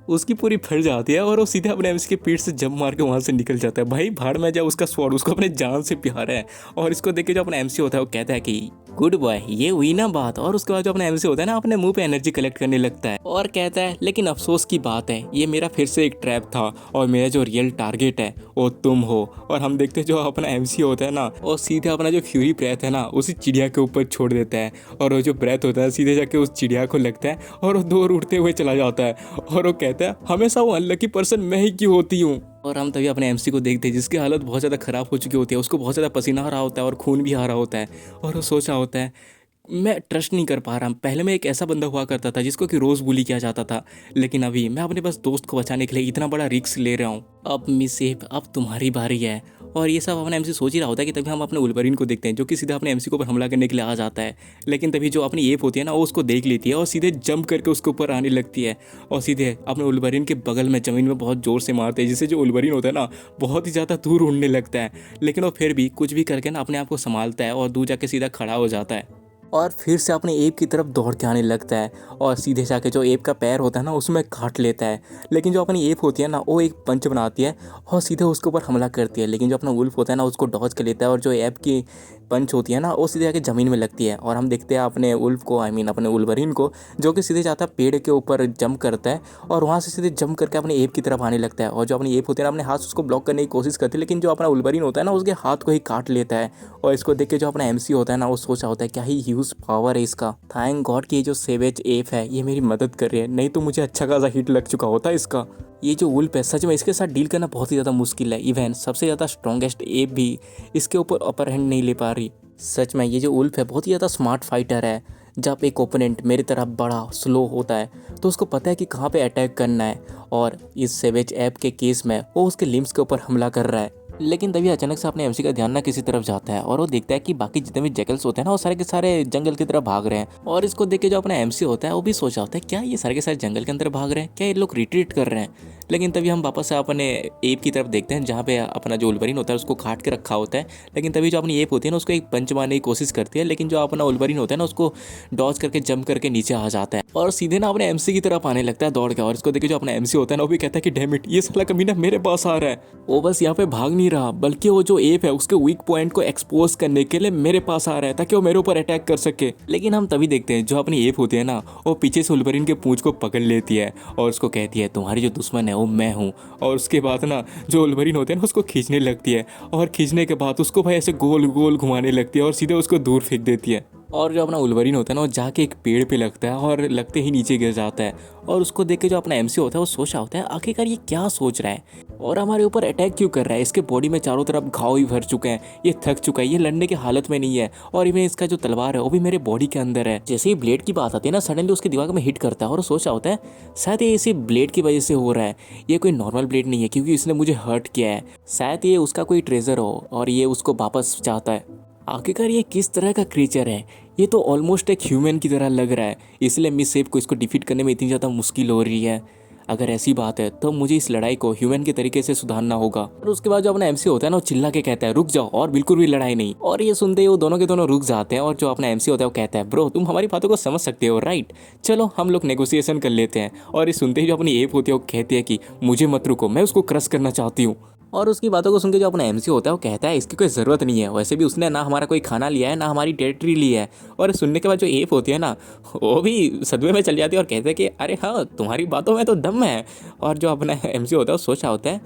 उसकी पूरी फट जाती है और वो सीधे अपने एमसी के पीठ से जंप मार के वहाँ से निकल जाता है। भाई भाड़ में जा, उसका स्वॉर्ड उसको अपने जान से प्यार है। और इसको देख के जो अपना एमसी होता है वो कहता है कि गुड बॉय, ये हुई ना बात। और उसके बाद जो अपना एमसी होता है ना, अपने मुंह पे एनर्जी कलेक्ट करने लगता है और कहता है, लेकिन अफसोस की बात है, ये मेरा फिर से एक ट्रैप था और मेरा जो रियल टारगेट है वो तुम हो। और हम देखते हैं जो अपना एमसी होता है ना, और सीधे अपना जो फ्यूरी ब्रेथ है ना उसी चिड़िया के ऊपर छोड़ देता है, और वो जो ब्रेथ होता है सीधे जाके उस चिड़िया को लगता है और वो दूर उड़ते हुए चला जाता है। और वो कहता है हमेशा वो अनलकी पर्सन मैं ही क्यों होती हूँ। और हम तभी अपने एमसी को देखते हैं जिसकी हालत बहुत ज़्यादा ख़राब हो चुकी होती है, उसको बहुत ज़्यादा पसीना आ रहा होता है और खून भी आ रहा होता है। और वो सोचा होता है मैं ट्रस्ट नहीं कर पा रहा। पहले मैं एक ऐसा बंदा हुआ करता था जिसको कि रोज़ बुली किया जाता था, लेकिन अभी मैं अपने बस दोस्त को बचाने के लिए इतना बड़ा रिस्क ले रहा हूँ। अब मिस सेफ अब तुम्हारी बारी है। और ये सब अपने एमसी सोच ही रहा होता है कि तभी हम अपने वुल्वरीन को देखते हैं जो कि सीधा अपने एमसी के ऊपर हमला करने के लिए आ जाता है। लेकिन तभी जो अपनी एप होती है ना वो उसको देख लेती है और सीधे जंप करके उसके ऊपर आने लगती है और सीधे अपने वुल्वरीन के बगल में ज़मीन में बहुत ज़ोर से मारते हैं, जिससे जो वुल्वरीन होता है ना बहुत ही ज़्यादा दूर उड़ने लगता है। लेकिन वो फिर भी कुछ भी करके ना अपने आप को संभालता है और दूर जाके सीधा खड़ा हो जाता है और फिर से अपने एप की तरफ दौड़ के आने लगता है और सीधे जाके जो एप का पैर होता है ना उसमें काट लेता है। लेकिन जो अपनी एप होती है ना वो एक पंच बनाती है और सीधे उसके ऊपर हमला करती है। लेकिन जो अपना वुल्फ होता है ना उसको डॉज कर लेता है और जो एप की पंच होती है ना वो सीधे जाके ज़मीन में लगती है। और हम देखते हैं अपने वुल्फ को, आई मीन अपने वुल्वरीन को, जो कि सीधे जाता है पेड़ के ऊपर जंप करता है और वहाँ से सीधे जंप करके अपने एप की तरफ आने लगता है। और जो अपनी एप होती है ना अपने हाथ उसको ब्लॉक करने की कोशिश करती है, लेकिन जो अपना वुल्वरीन होता है ना उसके हाथ को ही काट लेता है। और इसको देख के जो अपना एमसी होता है ना वो सोचा होता है क्या ही ह्यूज पावर है इसका। थैंक गॉड कि ये जो सेवेज एप है ये मेरी मदद कर रही है, नहीं तो मुझे अच्छा खासा हिट लग चुका होता है इसका। ये जो वुल्फ है सच में इसके साथ डील करना बहुत ही ज़्यादा मुश्किल है। इवन सबसे ज़्यादा स्ट्रॉन्गेस्ट एप भी इसके ऊपर अपर हैंड नहीं ले पा रही। सच में ये जो वुल्फ है बहुत ही ज़्यादा स्मार्ट फाइटर है। जब एक ओपोनेंट मेरी तरह बड़ा स्लो होता है तो उसको पता है कि कहाँ पे अटैक करना है, और इस सेवेज ऐप के केस में वो उसके लिम्स के ऊपर हमला कर रहा है। लेकिन तभी अचानक से अपने एमसी का ध्यान ना किसी तरफ जाता है और वो देखता है कि बाकी जितने भी जैकल्स होते हैं ना वो सारे के सारे जंगल की तरफ भाग रहे हैं। और इसको देख के जो अपना एमसी होता है वो भी सोचा होता है क्या ये सारे के सारे जंगल के अंदर भाग रहे हैं, क्या ये लोग रिट्रीट कर रहे हैं। लेकिन तभी हम वापस से अपने एप की तरफ देखते हैं जहाँ पे अपना जो वुल्वरीन होता है उसको काट के रखा होता है। लेकिन तभी जो अपनी एप होती है ना उसको एक पंच मारने की कोशिश करती है, लेकिन जो अपना वुल्वरीन होता है ना उसको डॉज करके जंप करके नीचे आ जाता है और सीधे ना अपने एमसी की तरफ आने लगता है दौड़ के। और इसको देखे जो अपना एमसी होता है ना वो भी कहता है कि डैम इट ये साला कमीना मेरे पास आ रहा है। वो बस यहाँ पे भाग नहीं रहा बल्कि वो जो एप है उसके वीक पॉइंट को एक्सपोज करने के लिए मेरे पास आ रहा है ताकि वो मेरे ऊपर अटैक कर सके। लेकिन हम तभी देखते हैं जो अपनी एप होती है ना वो पीछे से वुल्वरीन के पूंछ को पकड़ लेती है और उसको कहती है तुम्हारी जो दुश्मन है वो मैं हूँ। और उसके बाद ना जो वुल्वरीन होते हैं ना उसको खींचने लगती है और खींचने के बाद उसको भाई ऐसे गोल गोल घुमाने लगती है और सीधे उसको दूर फेंक देती है। और जो अपना वुल्वरीन होता है ना वो जाके एक पेड़ पे लगता है और लगते ही नीचे गिर जाता है। और उसको देख के जो अपना एमसी होता है वो सोचा होता है आखिरकार ये क्या सोच रहा है और हमारे ऊपर अटैक क्यों कर रहा है। इसके बॉडी में चारों तरफ घाव ही भर चुके हैं, ये थक चुका है, ये लड़ने की हालत में नहीं है, और इवन इसका जो तलवार है वो भी मेरे बॉडी के अंदर है। जैसे ही ब्लेड की बात आती है ना सडनली उसके दिमाग में हिट करता है और सोचा होता है शायद ये इसी ब्लेड की वजह से हो रहा है, ये कोई नॉर्मल ब्लेड नहीं है क्योंकि इसने मुझे हर्ट किया है, शायद ये उसका कोई ट्रेजर हो और ये उसको वापस चाहता है। आखिरकार ये किस तरह का क्रीचर है, ये तो ऑलमोस्ट एक ह्यूमन की तरह लग रहा है, इसलिए मिस सेफ को इसको डिफीट करने में इतनी ज़्यादा मुश्किल हो रही है। अगर ऐसी बात है तो मुझे इस लड़ाई को ह्यूमन के तरीके से सुधारना होगा। और उसके बाद जो अपना एमसी होता है ना वो चिल्ला के कहता है रुक जाओ और बिल्कुल भी लड़ाई नहीं। और ये सुनते ही वो दोनों के दोनों रुक जाते हैं और जो अपना एमसी होता है वो कहता है ब्रो तुम हमारी बातों को समझ सकते हो राइट, चलो हम लोग नेगोशिएशन कर लेते हैं। और ये सुनते ही जो अपनी एप होती है वो कहती है कि मुझे मत रुको, मैं उसको क्रश करना चाहती हूँ। और उसकी बातों को सुनकर जो अपना एमसी होता है वो कहता है इसकी कोई ज़रूरत नहीं है, वैसे भी उसने ना हमारा कोई खाना लिया है ना हमारी टेरिटरी ली है। और सुनने के बाद जो एप होती है ना वो भी सदमे में चल जाती है और कहते हैं कि अरे हाँ तुम्हारी बातों में तो दम है। और जो अपना एमसी होता है वो सोचा होता है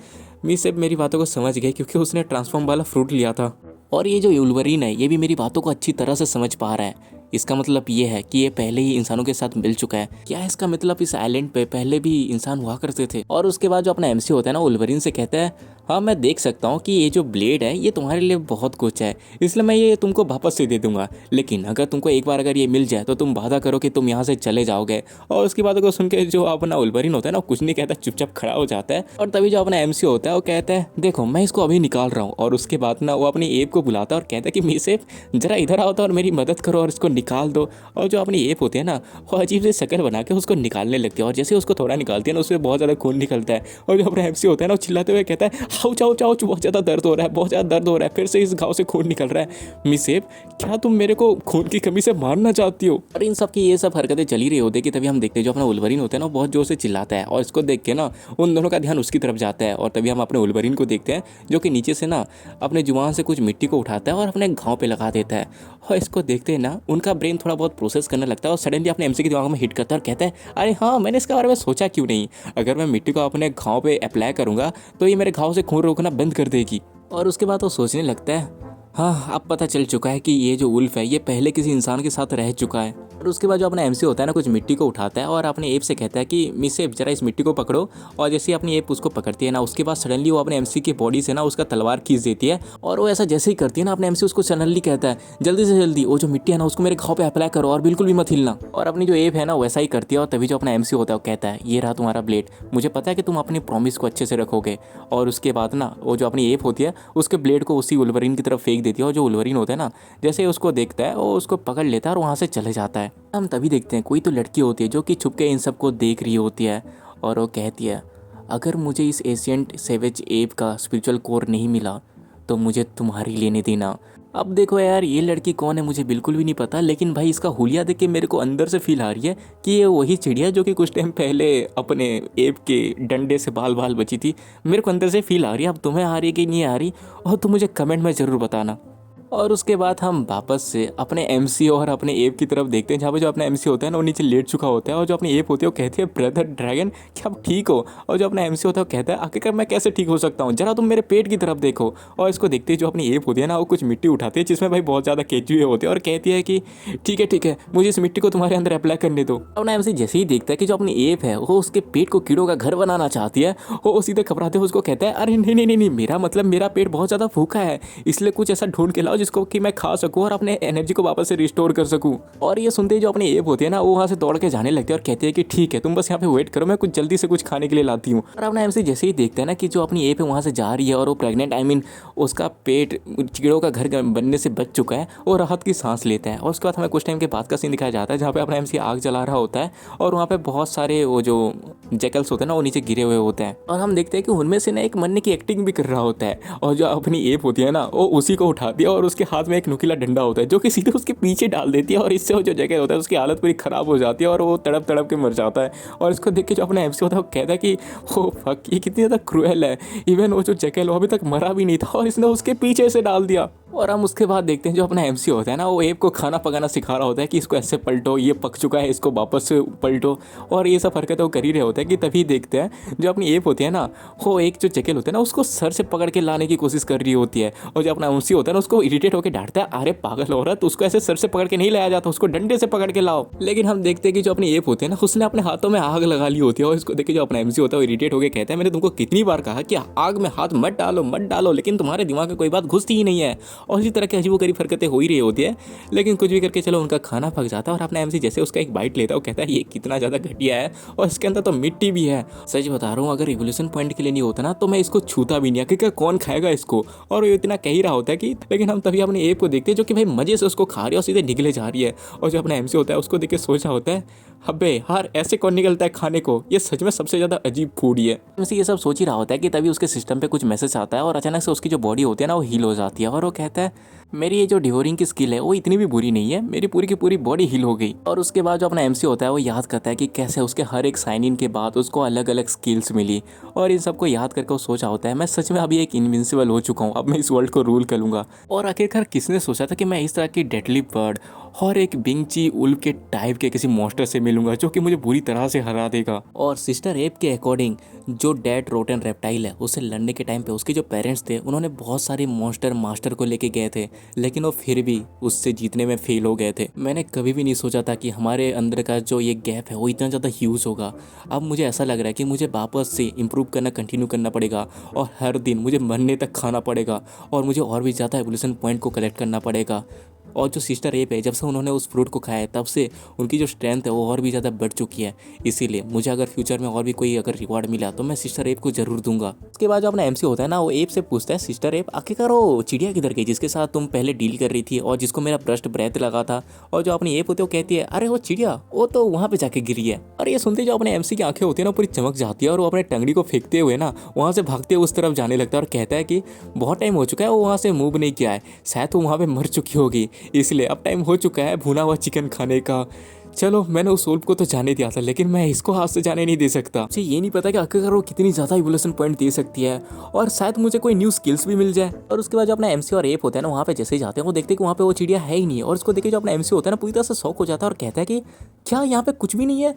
मिस सेफ मेरी बातों को समझ गए क्योंकि उसने ट्रांसफॉर्म वाला फ्रूट लिया था। और ये जो वुल्वरीन है ये भी मेरी बातों को अच्छी तरह से समझ पा रहा है, इसका मतलब ये है कि ये पहले ही इंसानों के साथ मिल चुका है। क्या इसका मतलब इस आइलैंड पे पहले भी इंसान हुआ करते थे। और उसके बाद जो अपना एमसी होता है ना वुल्वरीन से कहता है हाँ मैं देख सकता हूँ कि ये जो ब्लेड है ये तुम्हारे लिए बहुत कुछ है, इसलिए मैं ये तुमको वापस से दे दूंगा, लेकिन अगर तुमको एक बार अगर ये मिल जाए तो तुम वादा करो कि तुम यहाँ से चले जाओगे। और उसकी बातों को सुन के जो अपना वुल्वरीन होता है ना कुछ नहीं कहता, चुपचाप खड़ा हो जाता है। और तभी जो अपना एमसी होता है वो कहता है देखो मैं इसको अभी निकाल रहा हूँ। और उसके बाद ना वो अपनी एप को बुलाता है और कहता है कि मिस एप जरा इधर आओ तो और मेरी मदद करो और इसको निकाल दो। और जो अपनी एप होती है ना वो अजीब से शक्ल बना के उसको निकालने लगती है और जैसे उसको थोड़ा निकालती है ना उससे बहुत ज़्यादा खून निकलता है। और जो अपना एमसी होता है ना वो चिल्लाते हुए कहता है आउच आउच आउच बहुत ज़्यादा दर्द हो रहा है, बहुत ज़्यादा दर्द हो रहा है, फिर से इस घाव से खून निकल रहा है। मिस एप क्या तुम मेरे को खून की कमी से मारना चाहती हो। और इन सब की ये सब हरकतें चली रही होती है कि तभी हम देखते हैं जो अपना वुल्वरीन होता है ना बहुत जोर से चिल्लाता है और इसको देख के ना उन दोनों का ध्यान उसकी तरफ जाता है। और तभी हम अपने वुल्वरीन को देखते हैं जो कि नीचे से ना अपने जुबान से कुछ मिट्टी को उठाता है और अपने घाव पे लगा देता है। और इसको देखते ही ना उनका ब्रेन थोड़ा बहुत प्रोसेस करने लगता है और सडनली अपने एमसी के दिमाग में हिट करता है और कहता है अरे हाँ, मैंने इसके बारे में सोचा क्यों नहीं। अगर मैं मिट्टी को अपने घाव पे अप्लाई करूँगा तो ये मेरे घाव से खून रोकना बंद कर देगी। और उसके बाद वो सोचने लगता है हाँ, अब पता चल चुका है कि ये जो उल्फ है ये पहले किसी इंसान के साथ रह चुका है। और उसके बाद जो अपना एमसी होता है ना कुछ मिट्टी को उठाता है और अपने एप से कहता है कि मिस एप जरा इस मिट्टी को पकड़ो। और जैसे ही अपनी एप उसको पकड़ती है ना उसके बाद सडनली वो अपने एमसी की बॉडी से ना उसका तलवार खींच देती है। और वो ऐसा जैसे ही करती है ना अपने एमसी उसको सडनली कहता है जल्दी से जल्दी वो जो मिट्टी है ना उसको मेरे घाव पे अप्लाई करो और बिल्कुल भी मत हिलना। और अपनी जो एप है ना वैसा ही करती है और तभी जो अपना एमसी होता है वो कहता है ये रहा तुम्हारा ब्लेड, मुझे पता है कि तुम अपनी प्रॉमिस को अच्छे से रखोगे। और उसके बाद ना वो जो अपनी एप होती है उसके ब्लेड को उसी वुल्वरीन की तरफ फेंक देती है और जो वुल्वरीन होता है ना जैसे उसको देखता है वो उसको पकड़ लेता है और वहाँ से चले जाता है। हम तभी देखते हैं कोई तो लड़की होती है जो कि छुप के इन सबको देख रही होती है और वो कहती है अगर मुझे इस एशियंट सेवेज एप का स्पिरिचुअल कोर नहीं मिला तो मुझे तुम्हारी लेने देना। अब देखो यार ये लड़की कौन है मुझे बिल्कुल भी नहीं पता, लेकिन भाई इसका हुलिया देख के मेरे को अंदर से फील आ रही है कि ये वही चिड़िया जो कि कुछ टाइम पहले अपने एप के डंडे से बाल बाल बची थी। मेरे को अंदर से फील आ रही है। अब तुम्हें आ रही है कि नहीं आ रही और तुम मुझे कमेंट में ज़रूर बताना। और उसके बाद हम वापस से अपने एमसी और अपने एप की तरफ देखते हैं जहाँ पे जो अपना एमसी होता है ना वो नीचे लेट चुका होता है और जो अपनी एप होती है वो कहती है ब्रदर ड्रैगन क्या आप ठीक हो। और जो अपना एमसी होता है वो कहता है आखिरकार मैं कैसे ठीक हो सकता हूँ, जरा तुम मेरे पेट की तरफ देखो। और इसको देखते ही जो अपनी एप होती है ना वो कुछ मिट्टी उठाती है जिसमें भाई बहुत ज़्यादा केचुए होते हैं और कहती है कि ठीक है मुझे इस मिट्टी को तुम्हारे अंदर अप्लाई करने दो। अपना एमसी जैसे ही देखता है कि जो अपनी एप है वो उसके पेट को कीड़ों का घर बनाना चाहती है वो सीधे घबराते हुए उसको कहता है अरे नहीं, मेरा मतलब मेरा पेट बहुत ज़्यादा भूखा है इसलिए कुछ ऐसा ढूंढ के लाओ जिसको कि मैं खा सकूं और अपने एनर्जी को वापस से रिस्टोर कर सकूं। और ये सुनते ही जो अपनी एप होती है ना वो वहाँ से दौड़ के जाने लगती है और कहती है कि ठीक है तुम बस यहाँ पे वेट करो, मैं कुछ जल्दी से कुछ खाने के लिए लाती हूँ। और अपना एमसी जैसे ही देखता है ना कि जो अपनी एप है वहाँ से जा रही है और वो प्रेग्नेंट उसका पेट कीड़ों का घर बनने से बच चुका है और राहत की सांस लेता है। और उसके बाद हमें कुछ टाइम के बाद का सीन दिखाया जाता है जहाँ पे अपना एमसी आग जला रहा होता है और वहाँ पे बहुत सारे वो जो जैकल्स होते हैं ना वो नीचे गिरे हुए होते हैं और हम देखते हैं कि उनमें से ना एक मरने की एक्टिंग भी कर रहा होता है। और जो अपनी एप होती है ना वो उसी को उठाती है और उसके हाथ में एक नुकीला डंडा होता है जो कि सीधे उसके पीछे डाल देती है और इससे वो जो जगह होता है उसकी हालत पूरी खराब हो जाती है और वो तड़प तड़प के मर जाता है। और इसको देख के जो अपना एमसी होता है वो कहता है कि ओ फक ये कितनी ज़्यादा क्रूएल है, इवन वो जो जैकल वो अभी तक मरा भी नहीं था और इसने उसके पीछे से डाल दिया। और हम उसके बाद देखते हैं जो अपना एमसी होता है ना वो एप को खाना पकाना सिखा रहा होता है कि इसको ऐसे पलटो, ये पक चुका है इसको वापस से पलटो और ये सब हरकतें वो कर ही रहे होते हैं कि तभी देखते हैं जो अपनी एप होती है ना वो एक जो जैकल होता है ना उसको सर से पकड़ के लाने की कोशिश कर रही होती है। और जो अपना एमसी होता है ना उसको इरिटेट होकर डांटता है अरे पागल हो रहा है तो उसको ऐसे सर से पकड़ के नहीं लाया जाता, उसको डंडे से पकड़ के लाओ। लेकिन हम देखते हैं कि जो अपनी एप होती है ना उसने अपने हाथों में आग लगा ली होती है और इसको देखिए जो अपना एमसी होता है वो इरिटेट होकर कहता है मैंने तुमको कितनी बार कहा कि आग में हाथ मत डालो लेकिन तुम्हारे दिमाग में कोई बात घुसती ही नहीं है। और इसी तरह की अजीब गरीब हरकतें हो ही रही होती है लेकिन कुछ भी करके चलो उनका खाना पक जाता है। और अपना एमसी जैसे उसका एक बाइट लेता है वो कहता है ये कितना ज़्यादा घटिया है और इसके अंदर तो मिट्टी भी है। सच बता रहा हूँ अगर रिवोल्यूशन पॉइंट के लिए नहीं होता ना तो मैं इसको छूता भी नहीं, क्योंकि कौन खाएगा इसको। और ये इतना कह ही रहा होता है कि लेकिन हम तभी अपने एप को देखते हैं जो कि भाई मजे से उसको खा रही है और सीधे निकले जा रही है। और जो अपना एमसी होता है उसको देख के सोच रहा होता है अबे यार ऐसे कौन निकलता है खाने को, ये सच में सबसे ज़्यादा अजीब फूड ही है। एमसी ये सब सोच ही रहा होता है कि तभी उसके सिस्टम पे कुछ मैसेज आता है और अचानक से उसकी जो बॉडी होती है ना वो हील हो जाती है और वो कहता है मेरी ये जो डिवोरिंग की स्किल है वो इतनी भी बुरी नहीं है, मेरी पूरी की पूरी बॉडी हील हो गई। और उसके बाद जो अपना एमसी होता है वो याद करता है कि कैसे उसके हर एक साइन इन के बाद उसको अलग अलग स्किल्स मिली और इन सबको याद करके वो सोचा होता है मैं सच में अभी एक इनविंसिबल हो चुका हूँ, अब मैं इस वर्ल्ड को रूल कर लूँगा। और आखिरकार किसने सोचा था कि मैं इस तरह की डेडली बर्ड और एक बिंगची उल्फ के टाइप के किसी मॉन्स्टर से मिलूंगा जो कि मुझे बुरी तरह से हरा देगा। और सिस्टर एप के अकॉर्डिंग जो डेड रोटन रेप्टाइल है उससे लड़ने के टाइम पे उसके जो पेरेंट्स थे उन्होंने बहुत सारे मॉन्स्टर मास्टर को लेके गए थे लेकिन वो फिर भी उससे जीतने में फेल हो गए थे। मैंने कभी भी नहीं सोचा था कि हमारे अंदर का जो ये गैप है वो इतना ज़्यादा ह्यूज होगा। अब मुझे ऐसा लग रहा है कि मुझे वापस से इम्प्रूव करना कंटिन्यू करना पड़ेगा और हर दिन मुझे मरने तक खाना पड़ेगा और मुझे और भी ज़्यादा एवोल्यूशन पॉइंट को कलेक्ट करना पड़ेगा। और जो सिस्टर एप है जब से उन्होंने उस फ्रूट को खाया है तब से उनकी जो स्ट्रेंथ है वो और भी ज़्यादा बढ़ चुकी है। इसीलिए मुझे अगर फ्यूचर में और भी कोई अगर रिवॉर्ड मिला तो मैं सिस्टर एप को ज़रूर दूंगा। उसके बाद जो अपना एमसी होता है ना वो एप से पूछता है सिस्टर एप आखिरकार वो चिड़िया किधर गई जिसके साथ तुम पहले डील कर रही थी और जिसको मेरा फर्स्ट ब्रेथ लगा था। और जो अपनी एप होती है वो कहती है अरे वो चिड़िया वो तो वहाँ पे जाके गिरी है। और ये सुनते जो अपने एमसी की आंखें होती है ना पूरी चमक जाती है और वो अपने टंगड़ी को फेंकते हुए ना वहाँ से भागते हुए उस तरफ जाने लगता है और कहता है कि बहुत टाइम हो चुका है वो वहाँ से मूव नहीं किया है, शायद वो वहाँ पे मर चुकी होगी। इसलिए अब टाइम हो चुका है भुना हुआ चिकन खाने का। चलो मैंने उस वुल्फ को तो जाने दिया था, लेकिन मैं इसको हाथ से जाने नहीं दे सकता। मुझे ये नहीं पता कि आखिरकार वो कितनी ज़्यादा इवोल्यूशन पॉइंट दे सकती है, और शायद मुझे कोई न्यू स्किल्स भी मिल जाए। और उसके बाद जो अपना एमसी और एप होता है ना, वहाँ पे जैसे ही जाते हैं वो देखते हैं कि वहाँ पे वो चिड़िया है ही नहीं है। और उसको देखे जो अपना एमसी होता है ना, पूरी तरह से शॉक हो जाता है और कहता है कि क्या यहाँ पे कुछ भी नहीं है।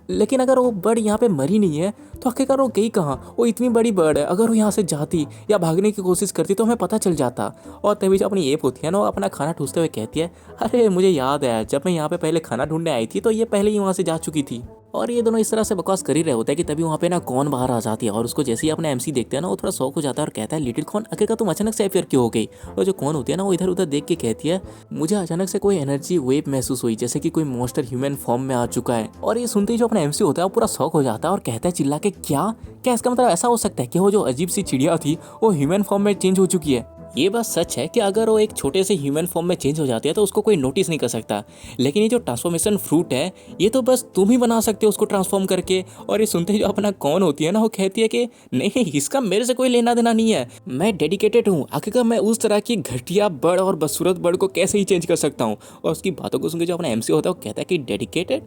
लेकिन अगर वो बर्ड यहाँ पे मरी नहीं है तो आखिरकार वो गई कहाँ। वो इतनी बड़ी बर्ड है, अगर वो यहाँ से जाती या भागने की कोशिश करती तो हमें पता चल जाता। और तभी जो अपनी एप होती है ना, वो अपना खाना ठूसते हुए कहती है, अरे मुझे याद है जब मैं यहाँ पे पहले खाना ढूंढने आई थी तो ये पहले ही वहाँ से जा चुकी थी। और ये दोनों इस तरह से बकवास कर ही रहे होते हैं कि तभी वहाँ पे ना कौन बाहर आ जाती है। और उसको जैसे ही अपने एमसी देखते हैं ना, वो थोड़ा शौक हो जाता है और कहता है, लिटिल कौन, आखिरकार तुम अचानक से अपेयर क्यों हो गई। और जो कौन होती है ना, वो इधर उधर देख के कहती है, मुझे अचानक से कोई एनर्जी वेव महसूस हुई, जैसे कि कोई मॉन्स्टर ह्यूमन फॉर्म में आ चुका है। और ये सुनते ही जो अपना एमसी होता है वो पूरा शौक हो जाता है और कहता है चिल्ला के, क्या क्या इसका मतलब ऐसा हो सकता है कि वो जो अजीब सी चिड़िया थी वो ह्यूमन फॉर्म में चेंज हो चुकी है। ये बात सच है कि अगर वो एक छोटे से ह्यूमन फॉर्म में चेंज हो जाती है तो उसको कोई नोटिस नहीं कर सकता, लेकिन ये जो ट्रांसफॉर्मेशन फ्रूट है ये तो बस तुम ही बना सकते हो उसको ट्रांसफॉर्म करके। और ये सुनते ही जो अपना कौन होती है ना, वो कहती है कि नहीं, इसका मेरे से कोई लेना देना नहीं है, मैं डेडिकेटेड हूँ। आखिरकार मैं उस तरह की घटिया बर्ड और बदसूरत बर्ड को कैसे ही चेंज कर सकता हूँ। और उसकी बातों को सुनकर जो अपना एमसी होता है वो कहता है कि डेडिकेटेड,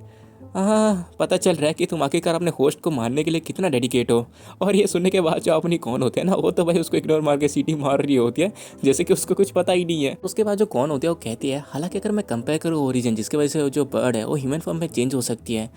हाँ पता चल रहा है कि तुम आखिरकार अपने होस्ट को मारने के लिए कितना डेडिकेट हो। और ये सुनने के बाद जो अपनी कौन होते हैं ना, वो तो भाई उसको इग्नोर मार के सीटी मार रही होती है जैसे कि उसको कुछ पता ही नहीं है। उसके बाद जो कौन होती है वो कहती है, हालांकि अगर मैं कंपेयर करूँ ओरिजिन जिसकी वजह से जो बर्ड है वो ह्यूमन फॉर्म में चेंज हो सकती है,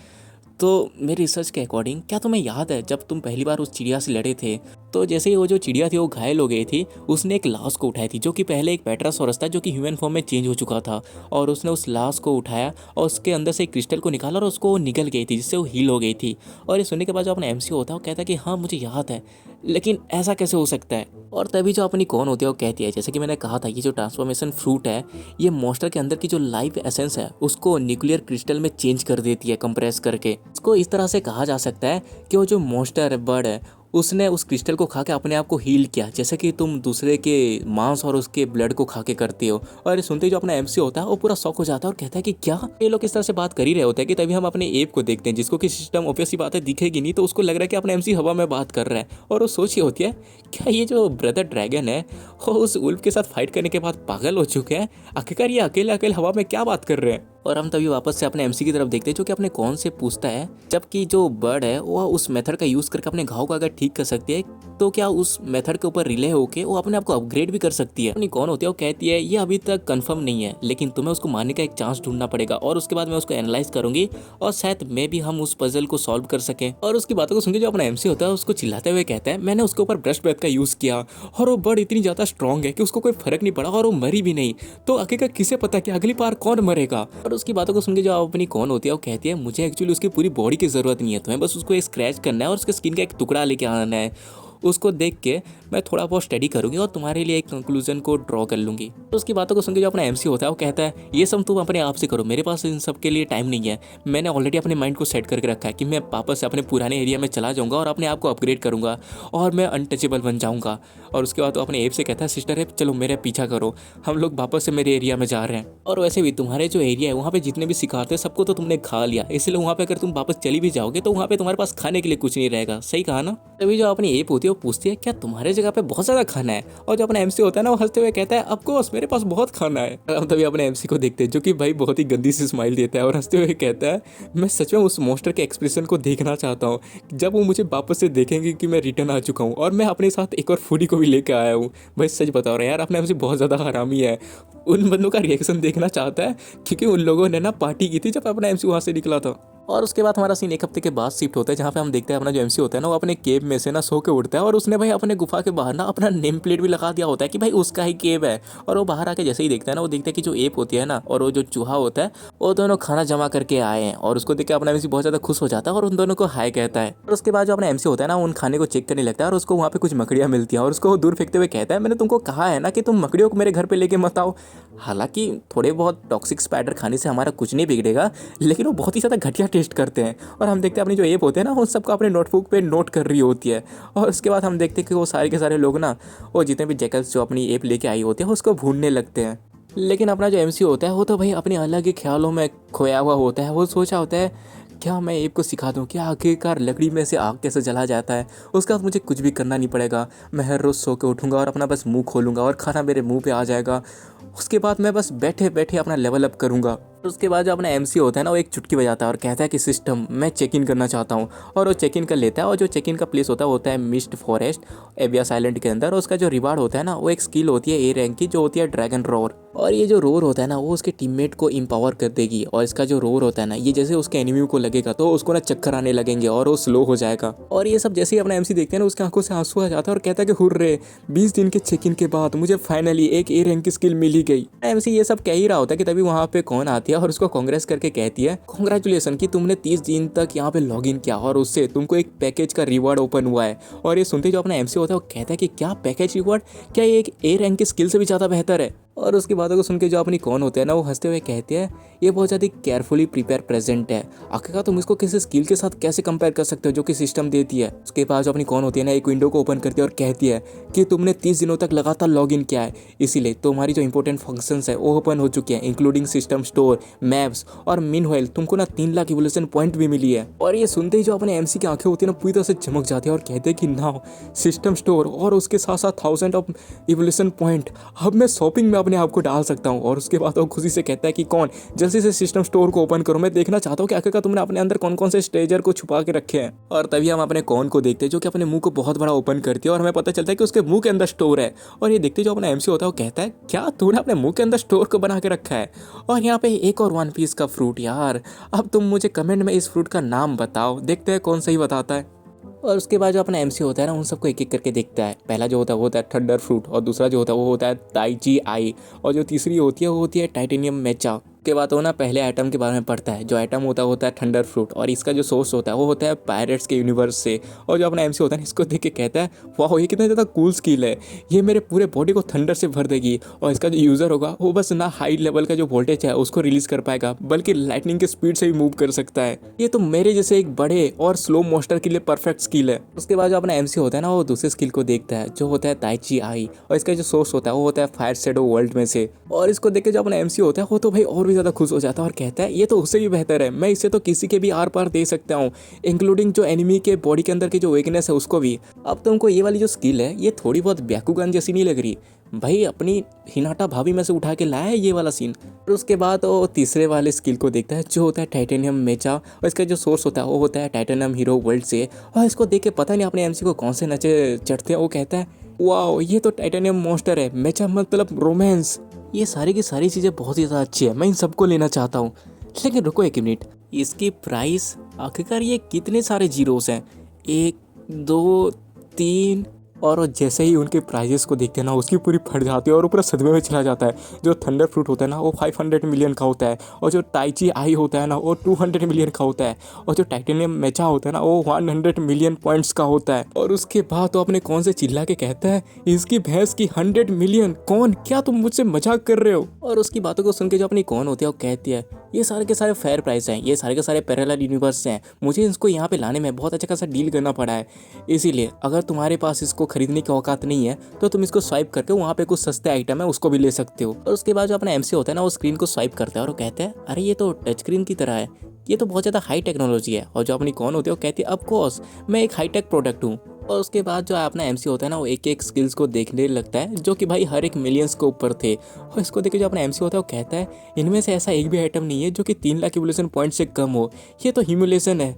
तो मेरी रिसर्च के अकॉर्डिंग क्या तुम्हें याद है जब तुम पहली बार उस चिड़िया से लड़े थे, तो जैसे ही वो जो चिड़िया थी वो घायल हो गई थी, उसने एक लाश को उठाई थी जो कि पहले एक पेट्रासोरस था जो कि ह्यूमन फॉर्म में चेंज हो चुका था। और उसने उस लाश को उठाया और उसके अंदर से एक क्रिस्टल को निकाला और उसको वो निगल गई थी, जिससे वो हील हो गई थी। और ये सुनने के बाद जो अपना एमसी होता है वो कहता है कि हाँ मुझे याद है, लेकिन ऐसा कैसे हो सकता है। और तभी जो अपनी कौन होती है वो कहती है, जैसे कि मैंने कहा था, ये जो ट्रांसफॉर्मेशन फ्रूट है ये मॉन्स्टर के अंदर की जो लाइफ एसेंस है उसको न्यूक्लियर क्रिस्टल में चेंज कर देती है कंप्रेस करके। इसको इस तरह से कहा जा सकता है कि वो जो मॉन्स्टर बर्ड है उसने उस क्रिस्टल को खा के अपने आप को हील किया, जैसे कि तुम दूसरे के मांस और उसके ब्लड को खा के करते हो। और ये सुनते ही जो अपना एमसी होता है वो पूरा शॉक हो जाता है और कहता है कि क्या ये लोग इस तरह से बात कर ही रहे होते हैं कि तभी हम अपने एप को देखते हैं जिसको कि सिस्टम ऑब्वियसली बात है दिखेगी नहीं, तो उसको लग रहा है कि अपना एमसी हवा में बात कर रहा है। और वो सोच ही होती है, क्या ये जो ब्रदर ड्रैगन है वो उस उल्फ के साथ फाइट करने के बाद पागल हो चुके हैं, आखिरकार ये अकेले अकेले हवा में क्या बात कर रहे हैं। और हम तभी वापस से अपने एमसी की तरफ देखते हैं जो कि अपने कौन से पूछता है, जबकि जो बर्ड है वो उस मेथड का यूज़ करके अपने घाव को अगर ठीक कर सकती है तो क्या उस मेथड के ऊपर रिले होके वो अपने आप को अपग्रेड भी कर सकती है। अपनी कौन होती है वो कहती है, ये अभी तक कंफर्म नहीं है, लेकिन तुम्हें उसको मारने का एक चांस ढूंढना पड़ेगा और उसके बाद मैं उसको एनालाइज करूंगी और शायद मैं भी हम उस पजल को सॉल्व कर सकें। और उसकी बातों को सुनकर जो अपना एमसी होता है उसको चिल्लाते हुए कहता है, मैंने उसके ऊपर ब्रश ब्रेथ का यूज़ किया और वो बर्ड इतनी ज़्यादा स्ट्रॉन्ग है कि उसको कोई फर्क नहीं पड़ा और वो मरी भी नहीं, तो आखिरकार किसे पता कि अगली बार कौन मरेगा। और उसकी बातों को सुनकर जो अपनी कौन होती है वो कहती है, मुझे एक्चुअली उसकी पूरी बॉडी की ज़रूरत नहीं है, तुम्हें बस उसको स्क्रैच करना है और उसके स्किन का एक टुकड़ा लेके आना है। उसको देख के मैं थोड़ा बहुत स्टडी करूंगी और तुम्हारे लिए एक कंक्लूजन को ड्रॉ कर लूंगी। तो उसकी बातों को सुनकर जो अपना एमसी होता है वो कहता है, ये सब तुम अपने आप से करो, मेरे पास इन सब के लिए टाइम नहीं है। मैंने ऑलरेडी अपने माइंड को सेट करके रखा है कि मैं वापस से अपने पुराने एरिया में चला जाऊंगा और अपने आप को अपग्रेड करूंगा और मैं अनटचेबल बन जाऊंगा। और उसके बाद तो अपने एप से कहता है, सिस्टर एप चलो मेरा पीछा करो, हम लोग वापस से मेरे एरिया में जा रहे हैं। और वैसे भी तुम्हारे जो एरिया है वहाँ पे जितने भी सिखाते हैं सबको तो तुमने खा लिया, इसलिए वहाँ पे अगर तुम वापस चली भी जाओगे तो वहाँ पे तुम्हारे पास खाने के लिए कुछ नहीं रहेगा। सही कहा ना। तभी जो अपनी एप होती है वो पूछती है, क्या तुम्हारे जगह पे बहुत ज़्यादा खाना है। और जो अपना एमसी होता है ना वो हंसते हुए कहता है, ऑफकोर्स मेरे पास बहुत खाना है। हम तभी अपने एमसी को देखते हैं जो कि भाई बहुत ही गंदी सी स्माइल देता है और हंसते हुए कहता है, मैं सच में उस मॉन्स्टर के एक्सप्रेशन को देखना चाहता हूँ जब वो मुझे वापस से देखेंगे कि मैं रिटर्न आ चुका हूँ और मैं अपने साथ एक और फूडी को भी लेकर आया हूँ। भाई सच बता रहा है यार, अपना एमसी बहुत ज़्यादा हरामी है। उन बंदों का रिएक्शन देखना चाहता है क्योंकि उन लोगों ने ना पार्टी की थी जब अपना एमसी वहाँ से निकला था। और उसके बाद हमारा सीन एक हफ्ते के बाद शिफ्ट होता है जहाँ पे हम देखते हैं अपना जो एमसी होता है ना वो अपने केव में से ना सो के उठता है और उसने भाई अपने गुफा के बाहर ना अपना नेम प्लेट भी लगा दिया होता है कि भाई उसका ही केव है। और वो बाहर आके जैसे ही देखता है ना वो देखता है कि जो एप होती है ना और वो जो चूहा होता है वो दोनों खाना जमा करके आए हैं और उसको देख के अपना एमसी बहुत ज़्यादा खुश हो जाता है और उन दोनों को हाय कहता है। और उसके बाद जो अपना एमसी होता है ना उन खाने को चेक करने लगता है और उसको वहाँ पे कुछ मकड़ियाँ मिलती हैं और उसको दूर फेंकते हुए कहता है, मैंने तुमको कहा है ना कि तुम मकड़ियों को मेरे घर पे लेके मत आओ। हालांकि थोड़े बहुत टॉक्सिक स्पाइडर खाने से हमारा कुछ नहीं बिगड़ेगा, लेकिन वो बहुत ही ज़्यादा घटिया टेस्ट करते हैं। और हम देखते हैं अपनी जो एप होते हैं ना उन सबको अपने नोटबुक पे नोट कर रही होती है। और उसके बाद हम देखते हैं कि वो सारे के सारे लोग ना वो जितने भी जैकल्स जो अपनी एप लेके आई होते हैं उसको भूनने लगते हैं। लेकिन अपना जो एमसी होता है वो तो भाई अपने अलग ही ख्यालों में खोया हुआ होता है। वो सोचा होता है क्या मैं एब को सिखा दूँ, क्या आखिरकार लकड़ी में से आग कैसे जला जाता है। उसके बाद मुझे कुछ भी करना नहीं पड़ेगा, मैं हर रोज़ सो के उठूँगा और अपना बस मुँह खोलूँगा और खाना मेरे मुँह पे आ जाएगा। उसके बाद मैं बस बैठे बैठे अपना लेवल अप करूँगा। और उसके बाद जो अपना एमसी होता है ना, वो एक चुटकी बजाता है और कहता है कि सिस्टम मैं चेक इन करना चाहता हूँ। और वो चेक इन कर लेता है, और जो चेक इन का प्लेस होता है मिस्ट फॉरेस्ट एवियस आइलैंड के अंदर। और उसका जो रिवार्ड होता है ना, वो एक स्किल होती है ए रैंक की, जो होती है ड्रैगन रोर। और ये जो रोर होता है ना, वो उसके टीममेट को एम्पावर कर देगी। और इसका जो रोर होता है ना, ये जैसे उसके एनिमी को लगेगा तो उसको ना चक्कर आने लगेंगे और वो स्लो हो जाएगा। और ये सब जैसे ही अपना एमसी देखते हैं ना, उसकी आंखों से आंसू आ जाता है और कहता है कि हुर्रे, 20 दिन के चेक इन के बाद मुझे फाइनली एक ए रैंक की स्किल मिल ही गई। एमसी ये सब कह ही रहा होता है कि तभी वहाँ पे कौन आती है और उसको कांग्रेस करके कहती है, कांग्रेचुलेसन कि तुमने 30 दिन तक यहाँ पे लॉग इन किया और उससे तुमको एक पैकेज का रिवार्ड ओपन हुआ है। और ये सुनते जो अपना एमसी होता है वो कहता है कि क्या पैकेज रिवार्ड, क्या ये एक ए रैंक की स्किल से भी ज़्यादा बेहतर है। और उसकी बातों को सुन के जो अपनी कौन होते हैं ना, वो हंसते हुए कहते हैं, ये बहुत ज़्यादा केयरफुली प्रिपेयर प्रेजेंट है। आखिरकार तुम इसको किसी स्किल के साथ कैसे कंपेयर कर सकते हो जो कि सिस्टम देती है। उसके पास जो अपनी कौन होती है ना, एक विंडो को ओपन करती है और कहती है कि तुमने 30 दिनों तक लगातार लॉग इन किया है, इसीलिए तुम्हारी जो इंपॉर्टेंट फंक्शंस है वो ओपन हो चुके हैं, इंक्लूडिंग सिस्टम स्टोर, मैप्स, और मीनवाइल तुमको ना 3 लाख इवोल्यूशन पॉइंट भी मिली है। और ये सुनते ही जो अपने एमसी की आंखें होती है ना, पूरी तरह से चमक जाती है और कहते हैं कि नाउ सिस्टम स्टोर और उसके साथ साथ 1000 ऑफ इवोल्यूशन पॉइंट, अब मैं शॉपिंग में अपने आप को डाल सकता हूँ। और उसके बाद वो खुशी से कहता है कि कौन, जल्दी से सिस्टम स्टोर को ओपन करो, मैं देखना चाहता हूँ कि आखिरकार तुमने अपने अंदर कौन कौन से स्टेजर को छुपा के रखे हैं। और तभी हम अपने कौन को देखते हैं जो कि अपने मुंह को बहुत बड़ा ओपन करती है और हमें पता चलता है कि उसके मुंह के अंदर स्टोर है। और ये देखते जो अपना एमसी होता है वो कहता है, क्या तूने अपने मुंह के अंदर स्टोर को बना के रखा है। और यहाँ पे एक और 1 पीस का फ्रूट यार, अब तुम मुझे कमेंट में इस फ्रूट का नाम बताओ, देखते हैं कौन सही बताता है। और उसके बाद जो अपना एमसी होता है ना, उन सबको एक एक करके देखता है। पहला जो होता है वो होता है थंडर फ्रूट, और दूसरा जो होता है वो होता है ताइची आई, और जो तीसरी होती है वो होती है टाइटेनियम मेचा। के बाद वो ना पहले आइटम के बारे में पढ़ता है। जो आइटम होता है थंडर फ्रूट, और इसका जो सोर्स होता है वो होता है पायरेट्स के यूनिवर्स से। और जो अपना एमसी होता है इसको देख के कहता है, वाह ये कितना ज़्यादा कूल स्किल है, ये मेरे पूरे बॉडी को थंडर से भर देगी। और इसका जो यूज़र होगा वो बस ना हाई लेवल का जो वोल्टेज है उसको रिलीज कर पाएगा, बल्कि लाइटनिंग के स्पीड से भी मूव कर सकता है। ये तो मेरे जैसे एक बड़े और स्लो मोस्टर के लिए परफेक्ट स्किल है। उसके बाद जो अपना एमसी होता है ना, वो दूसरे स्किल को देखता है जो होता है ताइची आई, और इसका जो सोर्स होता है वो होता है फायर शैडो वर्ल्ड में से। और इसको देख के जो अपना एमसी होता है वो तो भाई और भी ज़्यादा खुश हो जाता है और कहता है, ये तो उससे भी बेहतर है, मैं इसे तो किसी के भी आर पार दे सकता हूँ, इंक्लूडिंग जो एनिमी के बॉडी के अंदर की जो वीकनेस है उसको भी। अब तुमको ये वाली जो स्किल है ये थोड़ी बहुत ब्याकुगन जैसी नहीं लग रही भाई, अपनी हिनाटा भाभी में से उठा के लाया है ये वाला सीन। और उसके बाद वो तीसरे वाले स्किल को देखता है जो होता है टाइटेनियम मेचा, और इसका जो सोर्स होता है वो होता है टाइटेनियम हीरो वर्ल्ड से। और इसको देख के पता नहीं अपने एमसी को कौन से नचे चढ़ते हैं। वो कहता है, वाओ ये तो टाइटेनियम मॉन्स्टर है, मेचा मतलब रोमांस। ये सारी की सारी चीज़ें बहुत ही ज़्यादा अच्छी है, मैं इन सबको लेना चाहता हूँ। लेकिन रुको एक मिनट, इसकी प्राइस आखिरकार ये कितने सारे जीरोस हैं, 1 2 3। और जैसे ही उनके प्राइजेस को देखते हैं ना, उसकी पूरी फट जाती है और ऊपर सदमे में चला जाता है। जो थंडर फ्रूट होता है ना वो 500 मिलियन का होता है, और जो टाइची आई होता है ना वो 200 मिलियन का होता है, और जो टाइटेनियम मेचा होता है ना वो 100 मिलियन पॉइंट्स का होता है। और उसके बाद तो अपने कौन से चिल्ला के कहता है, इसकी भैंस की 100 मिलियन, कौन, क्या तुम मुझसे मजाक कर रहे हो। और उसकी बातों को सुन के जो अपनी कौन होती है वो कहती है, ये सारे के सारे फेयर प्राइस हैं, ये सारे के सारे पैरेलल यूनिवर्स हैं, मुझे इसको यहाँ पे लाने में बहुत अच्छा खासा डील करना पड़ा है, इसीलिए अगर तुम्हारे पास इसको खरीदने की औकात नहीं है तो तुम इसको स्वाइप करके वहाँ पे कुछ सस्ते आइटम है उसको भी ले सकते हो। और उसके बाद जो अपना एमसी होता है ना, वो स्क्रीन को स्वाइप करता है और वो कहता है, अरे ये तो टच स्क्रीन की तरह है, ये तो बहुत ज़्यादा हाई टेक्नोलॉजी है। और जो अपनी कौन होती है वो कहती है, ऑफ कोर्स मैं एक हाईटेक प्रोडक्ट हूँ। और उसके बाद जो अपना एमसी होता है ना, वो एक एक स्किल्स को देखने लगता है जो कि भाई हर एक मिलियंस के ऊपर थे। और इसको देख के जो अपना एमसी होता है वो कहता है, इनमें से ऐसा एक भी आइटम नहीं है जो कि 3 लाख इवोल्यूशन पॉइंट से कम हो, ये तो ह्यूमुलेशन है।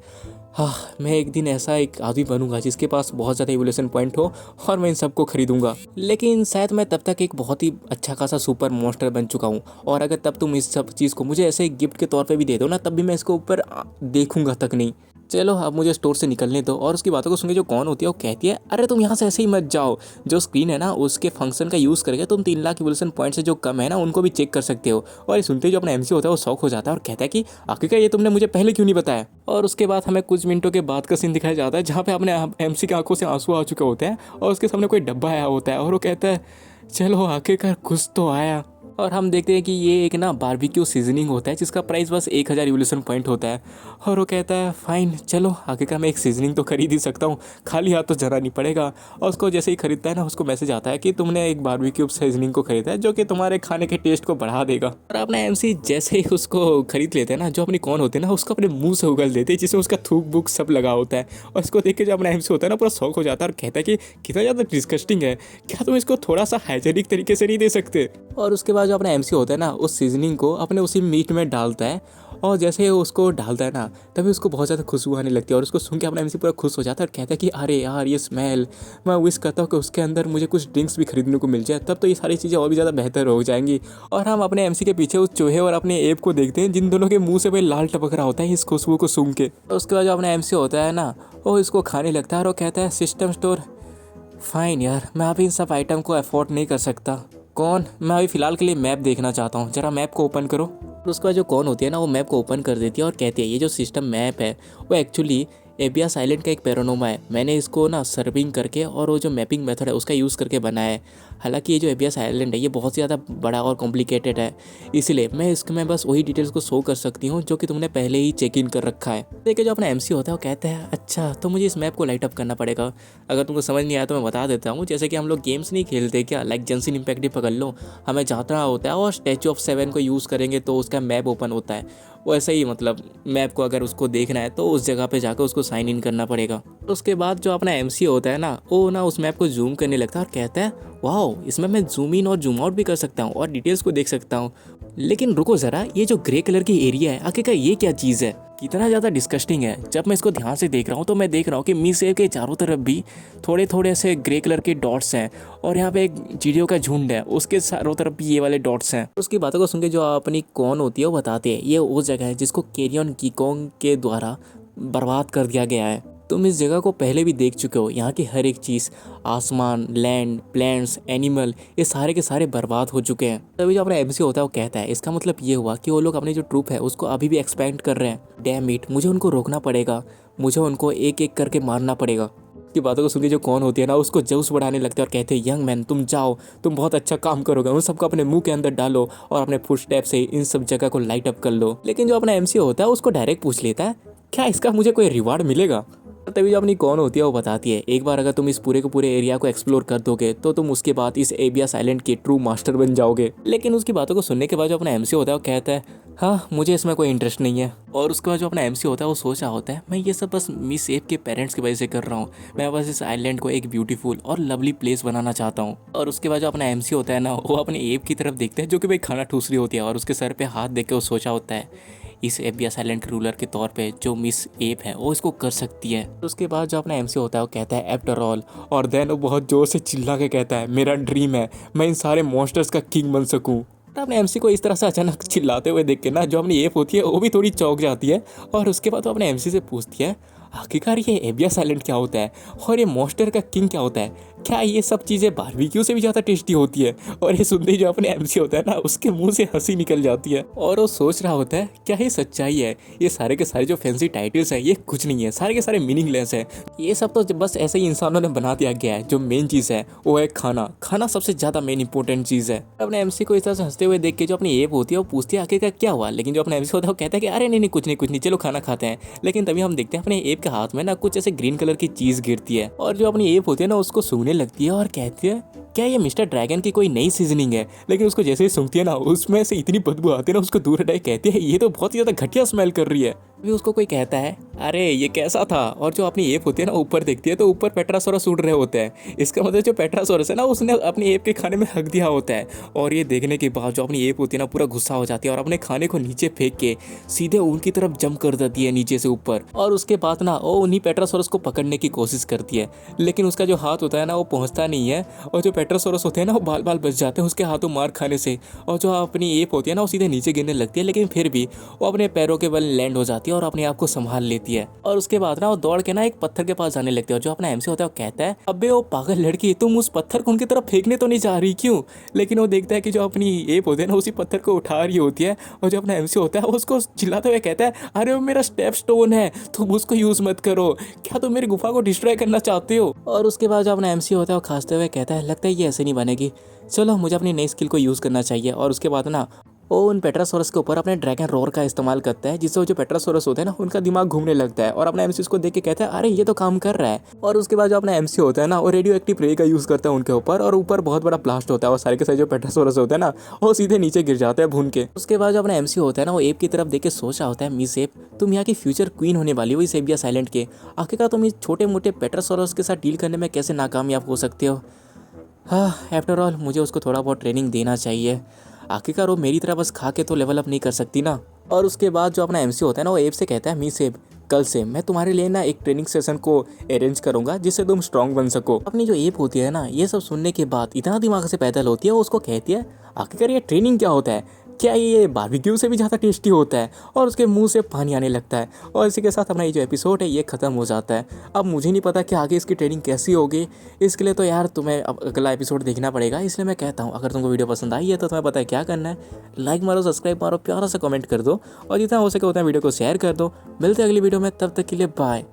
हाँ, मैं एक दिन ऐसा एक आदमी बनूंगा जिसके पास बहुत ज़्यादा इवोल्यूशन पॉइंट हो और मैं इन सबको खरीदूंगा। लेकिन शायद मैं तब तक एक बहुत ही अच्छा खासा सुपर मॉन्स्टर बन चुका हूँ, और अगर तब तुम इस सब चीज़ को मुझे ऐसे गिफ्ट के तौर पे भी दे दो ना, तब भी मैं इसको ऊपर देखूंगा तक नहीं। चलो अब मुझे स्टोर से निकलने दो। और उसकी बातों को सुन के जो कौन होती है वो कहती है, अरे तुम यहाँ से ऐसे ही मत जाओ, जो स्क्रीन है ना उसके फंक्शन का यूज़ करके तुम 3 लाख इवोल्यूशन पॉइंट से जो कम है ना उनको भी चेक कर सकते हो। और ये सुनते ही जो अपना एमसी होता है वो शौक हो जाता है और कहता है कि आखिरकार ये तुमने मुझे पहले क्यों नहीं बताया। और उसके बाद हमें कुछ मिनटों के बाद का सीन दिखाया जाता है जहाँ पे अपने एमसी की आंखों से आंसू आ चुके होते हैं और उसके सामने कोई डब्बा आया होता है और वो कहता है, चलो आखिरकार कुछ तो आया। और हम देखते हैं कि ये एक ना बारबेक्यू सीजनिंग होता है जिसका प्राइस बस 1000 इवोल्यूशन पॉइंट होता है। और वो कहता है फाइन चलो आखिरकार मैं एक सीजनिंग तो खरीद ही सकता हूँ, खाली हाथ तो जरा नहीं पड़ेगा। और उसको जैसे ही खरीदता है ना उसको मैसेज आता है कि तुमने एक बारबेक्यू सीजनिंग को खरीदा है जो कि तुम्हारे खाने के टेस्ट को बढ़ा देगा। और अपना एमसी जैसे ही उसको खरीद लेते हैं ना, जो अपनी कौन होते हैं ना उसको अपने मुंह से उगल देते हैं जिसमें उसका थूक बुक सब लगा होता है। और इसको देख के जो अपना एमसी होता है ना पूरा शौक हो जाता है और कहता है कि कितना ज़्यादा डिस्गस्टिंग है, क्या तुम इसको थोड़ा सा हाइजेनिक तरीके से नहीं दे सकते। और उसके बाद जो अपना एमसी होता है ना उस सीजनिंग को अपने उसी मीट में डालता है। और जैसे वो उसको डालता है ना तभी उसको बहुत ज़्यादा खुशबू आने लगती है और उसको सुन के अपना एमसी पूरा खुश हो जाता है और कहता है कि अरे यार ये स्मेल, मैं विश करता हूँ कि उसके अंदर मुझे कुछ ड्रिंक्स भी खरीदने को मिल जाए, तब तो ये सारी चीज़ें और भी ज़्यादा बेहतर हो जाएंगी। और हम अपने एमसी के पीछे उस चूहे और अपने एप को देखते हैं जिन दोनों के मुंह से भाई लाल टपक रहा होता है इस खुशबू को सूंघ के। तो उसके बाद जो अपना एमसी होता है ना वो इसको खाने लगता है और वो कहता है सिस्टम स्टोर फाइन यार, मैं अभी इन सब आइटम को अफोर्ड नहीं कर सकता। कौन, मैं अभी फ़िलहाल के लिए मैप देखना चाहता हूँ, ज़रा मैप को ओपन करो। और उसके बाद जो कौन होती है ना वो मैप को ओपन कर देती है और कहती है ये जो सिस्टम मैप है वो एक्चुअली एबियास आइलैंड का एक पैरानोमा है। मैंने इसको ना सर्विंग करके और वो जो मैपिंग मेथड है उसका यूज़ करके बनाया है। हालांकि ये जो एबियास आइलैंड है ये बहुत ज़्यादा बड़ा और कॉम्प्लिकेटेड है, इसलिए मैं इसमें बस वही डिटेल्स को शो कर सकती हूँ जो कि तुमने पहले ही चेक इन कर रखा है। देखिए जो अपना एमसी होता है वो कहता है अच्छा तो मुझे इस मैप को लाइट अप करना पड़ेगा। अगर तुमको समझ नहीं आया तो मैं बता देता हूँ, जैसे कि हम लोग गेम्स नहीं खेलते क्या, लाइक जेंशिन इम्पैक्ट ही पकड़ लो, हमें जाना होता है और स्टैचू ऑफ 7 को यूज़ करेंगे तो उसका मैप ओपन होता है। वैसे ही मतलब मैप को अगर उसको देखना है तो उस जगह पे जाकर उसको साइन इन करना पड़ेगा। उसके बाद जो अपना एमसी होता है ना वो ना उस मैप को जूम करने लगता है और कहता है वाओ इसमें मैं जूम इन और जूम आउट भी कर सकता हूँ और डिटेल्स को देख सकता हूँ। लेकिन रुको ज़रा, ये जो ग्रे कलर की एरिया है आखिरकार ये क्या चीज़ है, कितना ज़्यादा डिस्कस्टिंग है। जब मैं इसको ध्यान से देख रहा हूँ तो मैं देख रहा हूँ कि मिस एप के चारों तरफ भी थोड़े थोड़े से ग्रे कलर के डॉट्स हैं और यहाँ पे एक चिड़ियों का झुंड है उसके चारों तरफ भी ये वाले डॉट्स हैं। उसकी बातों को सुन के जो अपनी कौन होती है वो बताते हैं ये वो जगह है जिसको कैरियन कीकोंग के द्वारा बर्बाद कर दिया गया है। तुम इस जगह को पहले भी देख चुके हो, यहाँ की हर एक चीज़, आसमान, लैंड, प्लांट्स, एनिमल, ये सारे के सारे बर्बाद हो चुके हैं। तभी जो अपना एमसी होता है वो कहता है इसका मतलब ये हुआ कि वो लोग अपनी जो ट्रूप है उसको अभी भी एक्सपेंड कर रहे हैं। डैम इट, मुझे उनको रोकना पड़ेगा, मुझे उनको एक एक करके मारना पड़ेगा। की बातों को सुन के जो कौन होती है ना उसको जोश बढ़ाने लगते हैं और कहते हैं यंग मैन तुम जाओ, तुम बहुत अच्छा काम करोगे, उन सबको अपने मुंह के अंदर डालो और अपने फुटस्टेप से इन सब जगह को लाइट अप कर लो। लेकिन जो अपना एमसी होता है उसको डायरेक्ट पूछ लेता है क्या इसका मुझे कोई रिवार्ड मिलेगा। तभी जो अपनी कौन होती है वो बताती है एक बार अगर तुम इस पूरे के पूरे एरिया को एक्सप्लोर कर दोगे तो तुम उसके बाद इस एबियास आइलैंड के ट्रू मास्टर बन जाओगे। लेकिन उसकी बातों को सुनने के बाद जो अपना एमसी होता है वो कहता है हाँ मुझे इसमें कोई इंटरेस्ट नहीं है। और उसके बाद जो अपना एमसी होता है वो सोच रहा होता है मैं ये सब बस मिस एप के पेरेंट्स की वजह से कर रहा हूँ, मैं बस इस आइलैंड को एक ब्यूटीफुल और लवली प्लेस बनाना चाहता हूँ। और उसके बाद जो अपना एमसी होता है ना वो अपने एप की तरफ देखते हैं जो कि भाई खाना ठूस रही होती है और उसके सर पे हाथ देख के वो सोचा होता है इस एबियास आइलैंड के रूलर के तौर पे जो मिस एप है वो इसको कर सकती है। उसके बाद जो अपना एमसी होता है वो कहता है आफ्टर ऑल, और देन वो बहुत जोर से चिल्ला के कहता है मेरा ड्रीम है मैं इन सारे मॉन्स्टर्स का किंग बन सकूं। अपने एमसी को इस तरह से अचानक चिल्लाते हुए देख के ना जो अपनी एप होती है वो भी थोड़ी चौंक जाती है और उसके बाद वो अपने एमसी से पूछती है आखिरकार ये एबियास आइलैंड क्या होता है और ये मॉन्स्टर का किंग क्या होता है, क्या ये सब चीज़ें बारबेक्यू से भी ज़्यादा टेस्टी होती है। और ये सुनते ही जो अपने एमसी होता है ना उसके मुंह से हंसी निकल जाती है और वो सोच रहा होता है क्या ये सच्चाई है, ये सारे के सारे जो फैंसी टाइटल्स हैं ये कुछ नहीं है, सारे के सारे मीनिंगलेस है, ये सब तो बस ऐसे ही इंसानों ने बना दिया गया है। जो मेन चीज़ है वो है खाना, खाना सबसे ज़्यादा मेन इंपॉर्टेंट चीज़ है। अपने एमसी को इस तरह से हंसते हुए देख के जो अपनी एप होती है वो पूछती है आखिरकार क्या हुआ। लेकिन जो अपना एमसी होता है वो कहता है कि अरे नहीं कुछ नहीं चलो खाना खाते हैं। लेकिन तभी हम देखते हैं अपने एप के हाथ में ना कुछ ऐसे ग्रीन कलर की चीज़ गिरती है और जो अपनी एप होती है ना उसको सूंघने लगती है और कहती है क्या ये मिस्टर ड्रैगन की कोई नई सीजनिंग है। लेकिन उसको जैसे ही सूंघती है ना उसमें से इतनी बदबू आती है ना उसको दूर हटाए कहती है ये तो बहुत ही ज़्यादा घटिया स्मेल कर रही है। अभी उसको कोई कहता है अरे ये कैसा था, और जो अपनी एप होती है ना ऊपर देखती है तो ऊपर पेट्रासोरस उड़ रहे होते हैं। इसका मतलब जो पेट्रासोरस है ना उसने अपनी एप के खाने में हक दिया होता है। और ये देखने के बाद जो अपनी एप होती है ना पूरा गुस्सा हो जाती है और अपने खाने को नीचे फेंक के सीधे उनकी तरफ जंप कर देती है नीचे से ऊपर। और उसके बाद ना वो उन्हीं पेट्रासोरस को पकड़ने की कोशिश करती है लेकिन उसका जो हाथ होता है ना वो पहुंचता नहीं है और जो पेट्रासोरस होते हैं ना वो बाल बाल बच जाते हैं उसके हाथों मार खाने से। और जो अपनी एप होती है ना वो सीधे नीचे गिरने लगती है लेकिन फिर भी वो अपने पैरों के बल लैंड हो जाती है है और अपने आप को संभाल लेती है। और उसके बाद ना वो दौड़ के ना एक पत्थर के पास जाने लगती है और जो अपना एमसी होता है वो कहता है, अबे वो पागल लड़की, तुम उस पत्थर को उनकी तरफ फेंकने तो नहीं जा रही क्यों? लेकिन वो देखता है कि जो अपनी एप होती है ना उसी पत्थर को उठा रही होती है और जो अपना एमसी होता है वो उसको चिल्लाते हुए कहता है, अरे वो मेरा स्टेप स्टोन है, तुम उसको यूज मत करो, क्या तुम मेरी गुफा को डिस्ट्रॉय करना चाहते हो? और उसके बाद जो अपना एमसी होता है वो खांसते हुए कहता है, लगता है ये ऐसे नहीं बनेगी, चलो मुझे अपनी नई स्किल को यूज़ करना चाहिए। और उसके बाद ना वो उन पेट्रासोरस के ऊपर अपने ड्रैगन रोर का इस्तेमाल करता है, जिससे वो जो पेट्रासोरस होते हैं ना उनका दिमाग घूमने लगता है और अपना एमसी उसको देख के कहता है, अरे ये तो काम कर रहा है। और उसके बाद जो अपना एमसी होता है ना वो रेडियो एक्टिव रे का यूज़ करता है उनके ऊपर और ऊपर बहुत बड़ा ब्लास्ट होता है और सारे के सारे जो पेट्रासोरस होते हैं ना वो सीधे नीचे गिर जाते हैं भून के। उसके बाद जो अपना एमसी होता है ना वो एप की तरफ देख के सोच रहा होता है, मिस एप, तुम यहाँ की फ्यूचर क्वीन होने वाली हो इस एबिया साइलेंट के, आखिरकार तुम इस छोटे मोटे पेट्रासोरस के साथ डील करने में कैसे नाकामयाब हो सकते हो? हाँ, आफ्टर ऑल मुझे उसको थोड़ा बहुत ट्रेनिंग देना चाहिए, आखिरकार वो मेरी तरह बस खा के तो लेवल अप नहीं कर सकती ना। और उसके बाद जो अपना एमसी होता है ना वो एप से कहता है, मी सेब, कल से मैं तुम्हारे लिए ना एक ट्रेनिंग सेशन को अरेंज करूंगा जिससे तुम स्ट्रांग बन सको। अपनी जो एप होती है ना ये सब सुनने के बाद इतना दिमाग से पैदल होती है, वो उसको कहती है, आखिरकार ये ट्रेनिंग क्या होता है, क्या ये बारबेक्यू से भी ज़्यादा टेस्टी होता है? और उसके मुंह से पानी आने लगता है। और इसी के साथ अपना ये जो एपिसोड है ये ख़त्म हो जाता है। अब मुझे नहीं पता कि आगे इसकी ट्रेनिंग कैसी होगी, इसके लिए तो यार तुम्हें अब अगला एपिसोड देखना पड़ेगा। इसलिए मैं कहता हूँ अगर तुमको वीडियो पसंद आई है तो तुम्हें पता है क्या करना है, लाइक मारो, सब्सक्राइब मारो, प्यारा सा कमेंट कर दो और जितना हो सके उतना वीडियो को शेयर कर दो। मिलते हैं अगली वीडियो में, तब तक के लिए बाय।